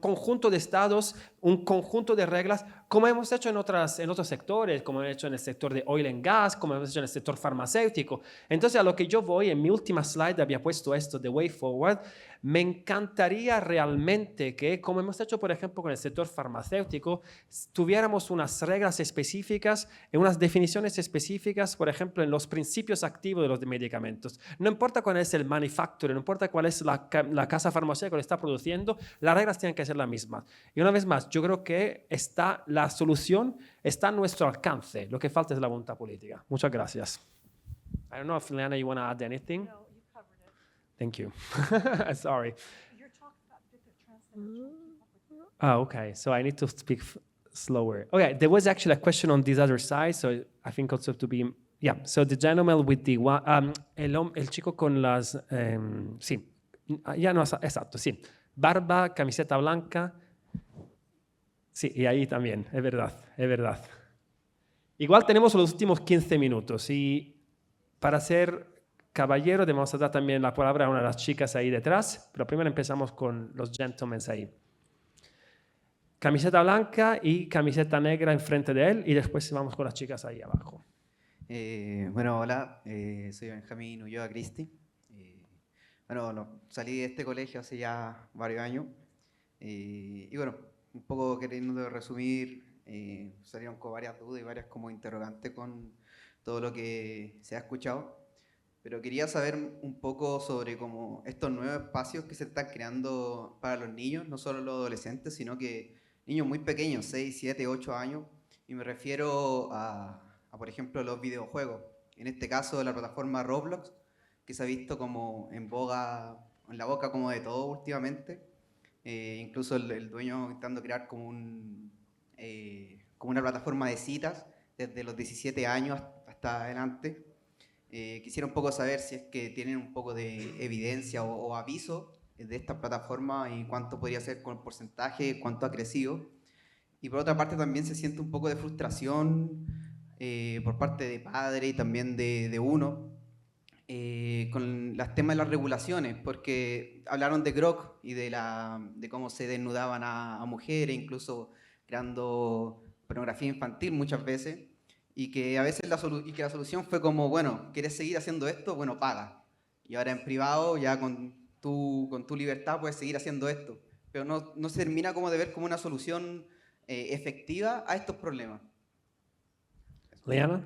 conjunto de estados, un conjunto de reglas, como hemos hecho en otros sectores, como hemos hecho en el sector de oil and gas, como hemos hecho en el sector farmacéutico. Entonces, a lo que yo voy, en mi última slide había puesto esto de way forward. Me encantaría realmente que, como hemos hecho, por ejemplo, con el sector farmacéutico, tuviéramos unas reglas específicas, unas definiciones específicas, por ejemplo, en los principios activos de los medicamentos. No importa cuál es el manufacturer, no importa cuál es la casa farmacéutica que lo está produciendo, las reglas tienen que ser las mismas. Y una vez más, yo creo que la solución está a nuestro alcance. Lo que falta es la voluntad política. Muchas gracias. I don't know if, Leanna, you want to add anything? No, you covered it. Thank you. Sorry. You're talking about the translation. Okay. So I need to speak slower. Okay. There was actually a question on this other side, so I think also to be... Yeah. So the gentleman with the... el chico con las... sí. Ya no, exacto, sí. Barba, camiseta blanca. Sí, y ahí también, es verdad, es verdad. Igual tenemos los últimos 15 minutos y para ser caballero debemos dar también la palabra a una de las chicas ahí detrás, pero primero empezamos con los gentlemen ahí. Camiseta blanca y camiseta negra enfrente de él y después vamos con las chicas ahí abajo. Bueno, hola, soy Benjamín Ulloa Cristi. Salí de este colegio hace ya varios años y bueno, un poco queriendo resumir, salieron con varias dudas y varias como interrogantes con todo lo que se ha escuchado, pero quería saber un poco sobre como estos nuevos espacios que se están creando para los niños, no solo los adolescentes, sino que niños muy pequeños, 6, 7, 8 años, y me refiero a por ejemplo, los videojuegos, en este caso la plataforma Roblox, que se ha visto como en la boca como de todo últimamente. Incluso el dueño intentando crear como una plataforma de citas desde los 17 años hasta adelante. Quisiera un poco saber si es que tienen un poco de evidencia o aviso de esta plataforma y cuánto podría ser con el porcentaje, cuánto ha crecido. Y por otra parte también se siente un poco de frustración por parte de padre y también de uno, con los temas de las regulaciones, porque hablaron de Grok y de cómo se desnudaban a mujeres, incluso creando pornografía infantil muchas veces, y que a veces la solución fue como, bueno, ¿quieres seguir haciendo esto? Bueno, paga. Y ahora en privado, ya con tu libertad, puedes seguir haciendo esto. Pero no se termina como de ver como una solución efectiva a estos problemas. Leanna?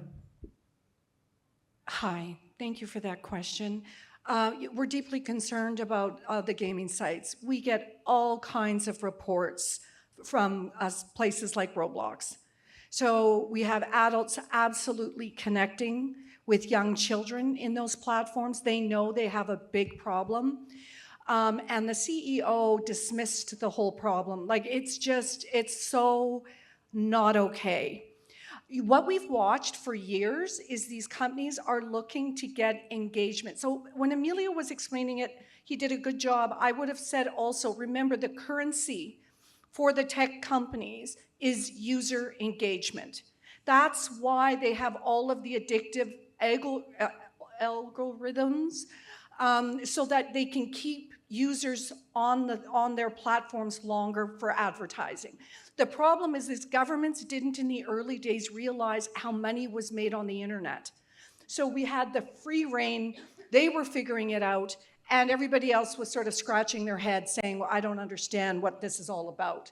Hi, thank you for that question. We're deeply concerned about the gaming sites. We get all kinds of reports from places like Roblox. So we have adults absolutely connecting with young children in those platforms. They know they have a big problem. And the CEO dismissed the whole problem. Like, it's so not okay. What we've watched for years is these companies are looking to get engagement. So when Emilio was explaining it, he did a good job. I would have said also, remember, the currency for the tech companies is user engagement. That's why they have all of the addictive algorithms, so that they can keep users on their platforms longer for advertising. The problem is governments didn't in the early days realize how money was made on the internet. So we had the free reign, they were figuring it out, and everybody else was sort of scratching their head saying, well, I don't understand what this is all about.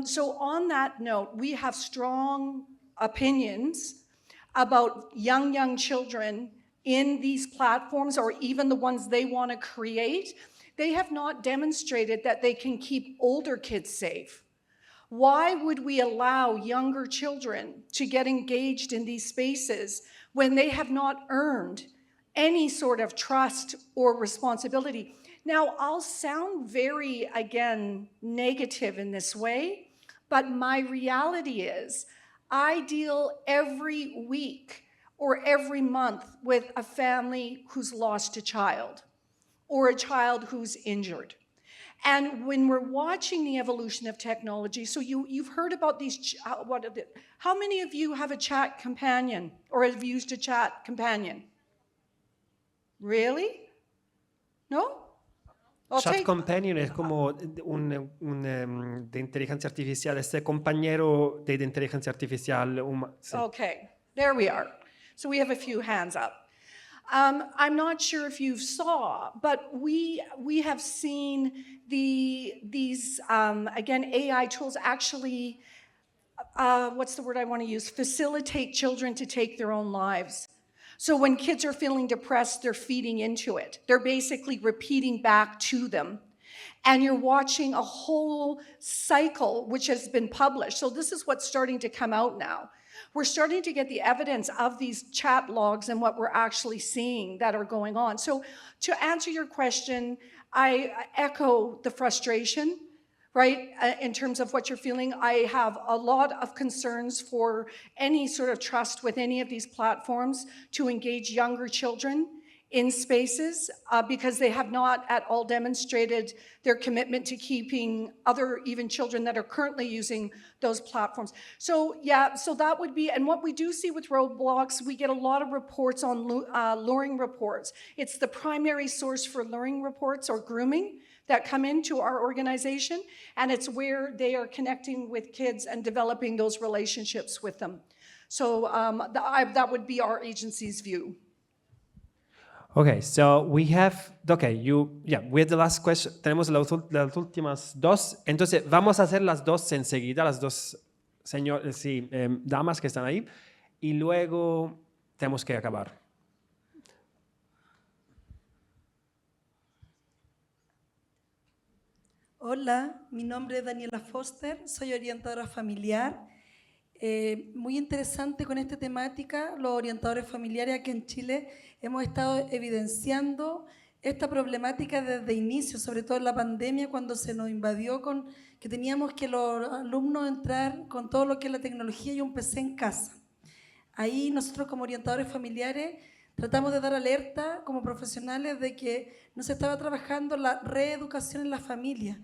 So on that note, we have strong opinions about young children in these platforms, or even the ones they want to create. They have not demonstrated that they can keep older kids safe. Why would we allow younger children to get engaged in these spaces when they have not earned any sort of trust or responsibility? Now, I'll sound very, again, negative in this way, but my reality is I deal every week or every month with a family who's lost a child or a child who's injured. And when we're watching the evolution of technology, so you've heard about these, how many of you have a chat companion or have used a chat companion? Really? No? Chat companion es como de inteligencia artificial, este compañero de inteligencia artificial. Sí. Okay, there we are. So we have a few hands up. I'm not sure if you saw, but we have seen these again, AI tools actually, what's the word I want to use? Facilitate children to take their own lives. So when kids are feeling depressed, they're feeding into it. They're basically repeating back to them. And you're watching a whole cycle which has been published. So this is what's starting to come out now. We're starting to get the evidence of these chat logs and what we're actually seeing that are going on. So to answer your question, I echo the frustration, right, in terms of what you're feeling. I have a lot of concerns for any sort of trust with any of these platforms to engage younger children in spaces because they have not at all demonstrated their commitment to keeping other even children that are currently using those platforms. So yeah, so that would be, and what we do see with Roblox, we get a lot of reports on luring reports. It's the primary source for luring reports or grooming that come into our organization, and it's where they are connecting with kids and developing those relationships with them. So that would be our agency's view. Okay, so we have, we have the last question. Tenemos las últimas dos. Entonces, vamos a hacer las dos enseguida, las dos damas que están ahí, y luego tenemos que acabar. Hola, mi nombre es Daniela Foster, soy orientadora familiar. Muy interesante con esta temática, los orientadores familiares aquí en Chile hemos estado evidenciando esta problemática desde inicio, sobre todo en la pandemia, cuando se nos invadió con que teníamos que los alumnos entrar con todo lo que es la tecnología y un PC en casa. Ahí nosotros como orientadores familiares tratamos de dar alerta como profesionales de que no se estaba trabajando la reeducación en la familia.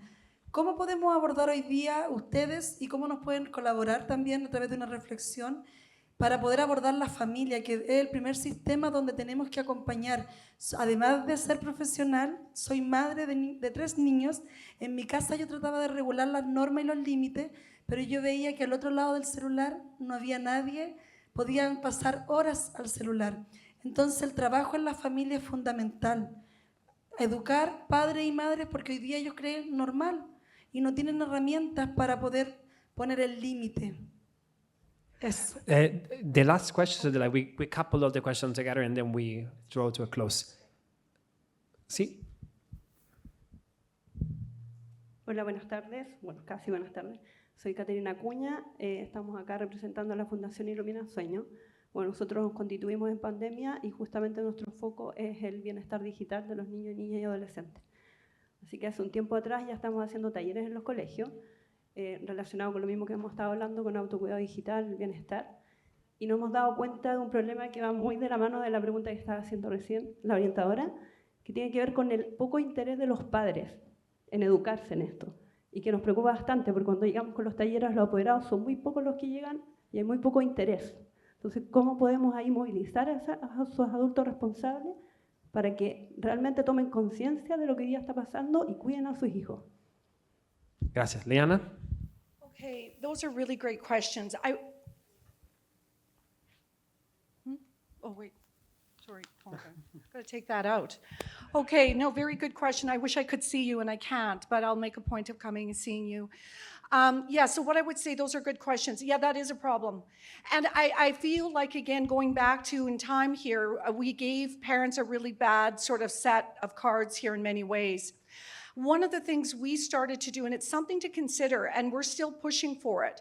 ¿Cómo podemos abordar hoy día ustedes y cómo nos pueden colaborar también a través de una reflexión para poder abordar la familia, que es el primer sistema donde tenemos que acompañar? Además de ser profesional, soy madre de 3 niños. En mi casa yo trataba de regular las normas y los límites, pero yo veía que al otro lado del celular no había nadie, podían pasar horas al celular. Entonces el trabajo en la familia es fundamental. Educar padres y madres porque hoy día ellos creen normal y no tienen herramientas para poder poner el límite. Eso. The last question, so we couple all the questions together and then we draw to a close. ¿Sí? Hola, buenas tardes. Bueno, casi buenas tardes. Soy Caterina Acuña. Estamos acá representando a la Fundación Ilumina Sueño. Bueno, nosotros nos constituimos en pandemia y justamente nuestro foco es el bienestar digital de los niños, niñas y adolescentes. Así que hace un tiempo atrás ya estamos haciendo talleres en los colegios relacionados con lo mismo que hemos estado hablando, con autocuidado digital, el bienestar. Y nos hemos dado cuenta de un problema que va muy de la mano de la pregunta que estaba haciendo recién la orientadora, que tiene que ver con el poco interés de los padres en educarse en esto. Y que nos preocupa bastante, porque cuando llegamos con los talleres, los apoderados son muy pocos los que llegan y hay muy poco interés. Entonces, ¿cómo podemos ahí movilizar a esos adultos responsables para que realmente tomen conciencia de lo que hoy día está pasando y cuiden a sus hijos? Gracias. Liana? Okay, those are really great questions. Oh, wait. Sorry. Okay. Got to take that out. Okay, no, very good question. I wish I could see you, and I can't, but I'll make a point of coming and seeing you. Yeah, so what I would say, those are good questions. Yeah, that is a problem. And I feel like, again, going back to in time here, we gave parents a really bad sort of set of cards here in many ways. one of the things we started to do, and it's something to consider, and we're still pushing for it.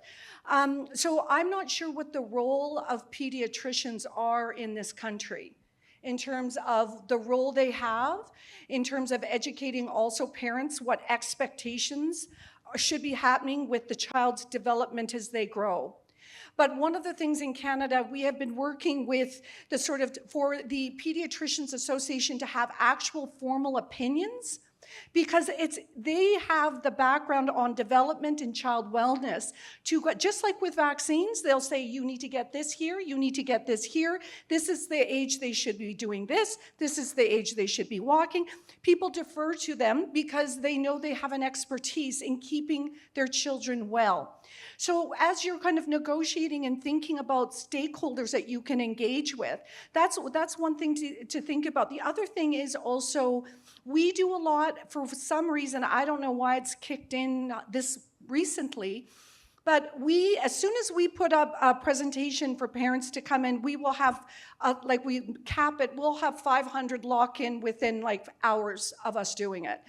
So I'm not sure what the role of pediatricians are in this country, in terms of the role they have, in terms of educating also parents what expectations should be happening with the child's development as they grow. But one of the things in Canada, we have been working with for the Pediatricians Association to have actual formal opinions, because they have the background on development and child wellness. Just like with vaccines, they'll say, you need to get this here, you need to get this here, this is the age they should be doing this is the age they should be walking. People defer to them because they know they have an expertise in keeping their children well. So as you're kind of negotiating and thinking about stakeholders that you can engage with, that's one thing to think about. The other thing is also, we do a lot, for some reason, I don't know why it's kicked in this recently, but as soon as we put up a presentation for parents to come in, we will have, we cap it, we'll have 500 lock in within hours of us doing it.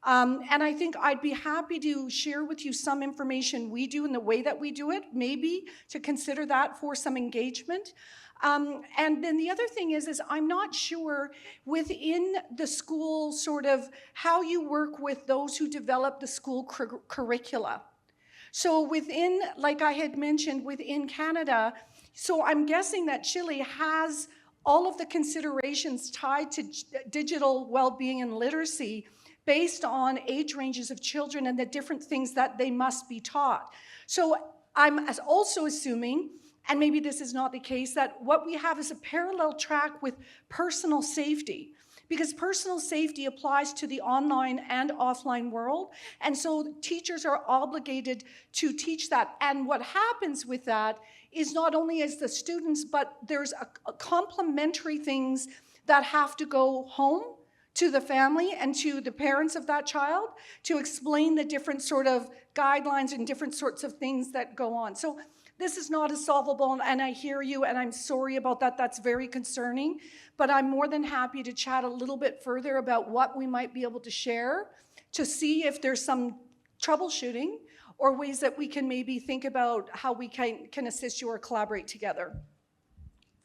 And I think I'd be happy to share with you some information we do and the way that we do it, maybe to consider that for some engagement. And then the other thing is I'm not sure within the school how you work with those who develop the school curricula. So within, like I had mentioned, within Canada, so I'm guessing that Chile has all of the considerations tied to digital well-being and literacy based on age ranges of children and the different things that they must be taught. So I'm also assuming, and maybe this is not the case, that what we have is a parallel track with personal safety, because personal safety applies to the online and offline world, and so teachers are obligated to teach that. And what happens with that is not only as the students, but there's a complementary things that have to go home to the family and to the parents of that child to explain the different guidelines and different sorts of things that go on. So this is not as solvable, and I hear you, and I'm sorry about that. That's very concerning, but I'm more than happy to chat a little bit further about what we might be able to share to see if there's some troubleshooting or ways that we can maybe think about how we can assist you or collaborate together.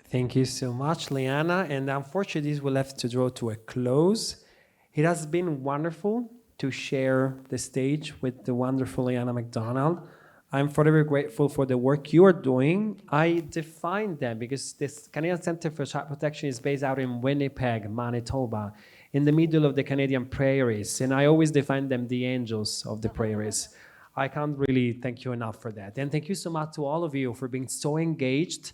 Thank you so much, Liana. And unfortunately, this will have to draw to a close. It has been wonderful to share the stage with the wonderful Liana McDonald. I'm forever grateful for the work you are doing. I define them because this Canadian Center for Child Protection is based out in Winnipeg, Manitoba, in the middle of the Canadian prairies. And I always define them the angels of the prairies. I can't really thank you enough for that. And thank you so much to all of you for being so engaged.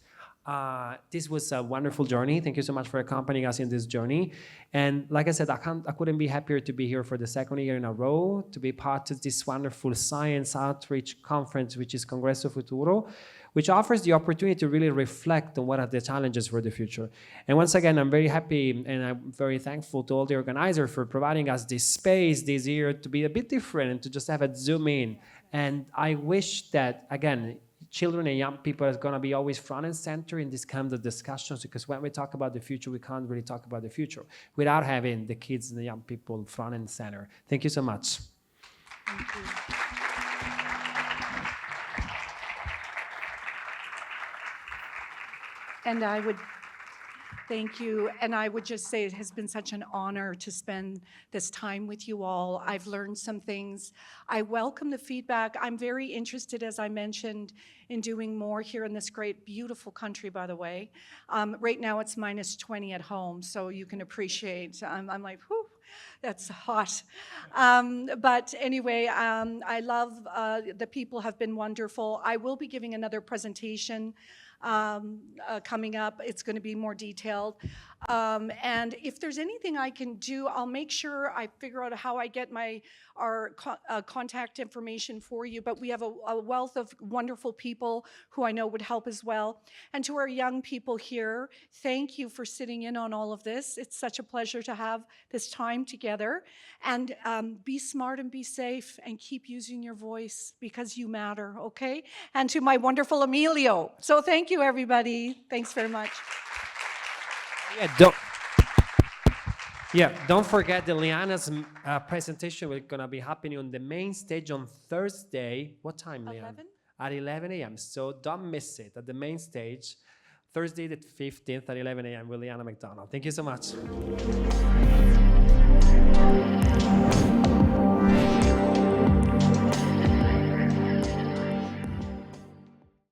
This was a wonderful journey. Thank you so much for accompanying us in this journey. And like I said, I couldn't be happier to be here for the second year in a row, to be part of this wonderful science outreach conference, which is Congreso Futuro, which offers the opportunity to really reflect on what are the challenges for the future. And once again, I'm very happy and I'm very thankful to all the organizers for providing us this space this year to be a bit different and to just have a zoom in. And I wish that, again, children and young people is going to be always front and center in these kinds of discussions, because when we talk about the future, we can't really talk about the future without having the kids and the young people front and center. Thank you so much. Thank you. And I would thank you, and I would just say it has been such an honor to spend this time with you all. I've learned some things. I welcome the feedback. I'm very interested, as I mentioned, in doing more here in this great, beautiful country, by the way. Right now it's -20 at home, so you can appreciate. I'm like, whew, that's hot. But anyway, I love, the people have been wonderful. I will be giving another presentation coming up. It's going to be more detailed. And if there's anything I can do, I'll make sure I figure out how I get our contact information for you. But we have a wealth of wonderful people who I know would help as well. And to our young people here, thank you for sitting in on all of this. It's such a pleasure to have this time together. And be smart and be safe and keep using your voice because you matter, okay? And to my wonderful Emilio. So thank you, everybody. Thanks very much. Yeah, Yeah, don't forget that Liana's presentation will gonna be happening on the main stage on Thursday. What time, Liana? 11? At 11 a.m. So don't miss it at the main stage, Thursday the 15th at 11 a.m. with Liana McDonald. Thank you so much.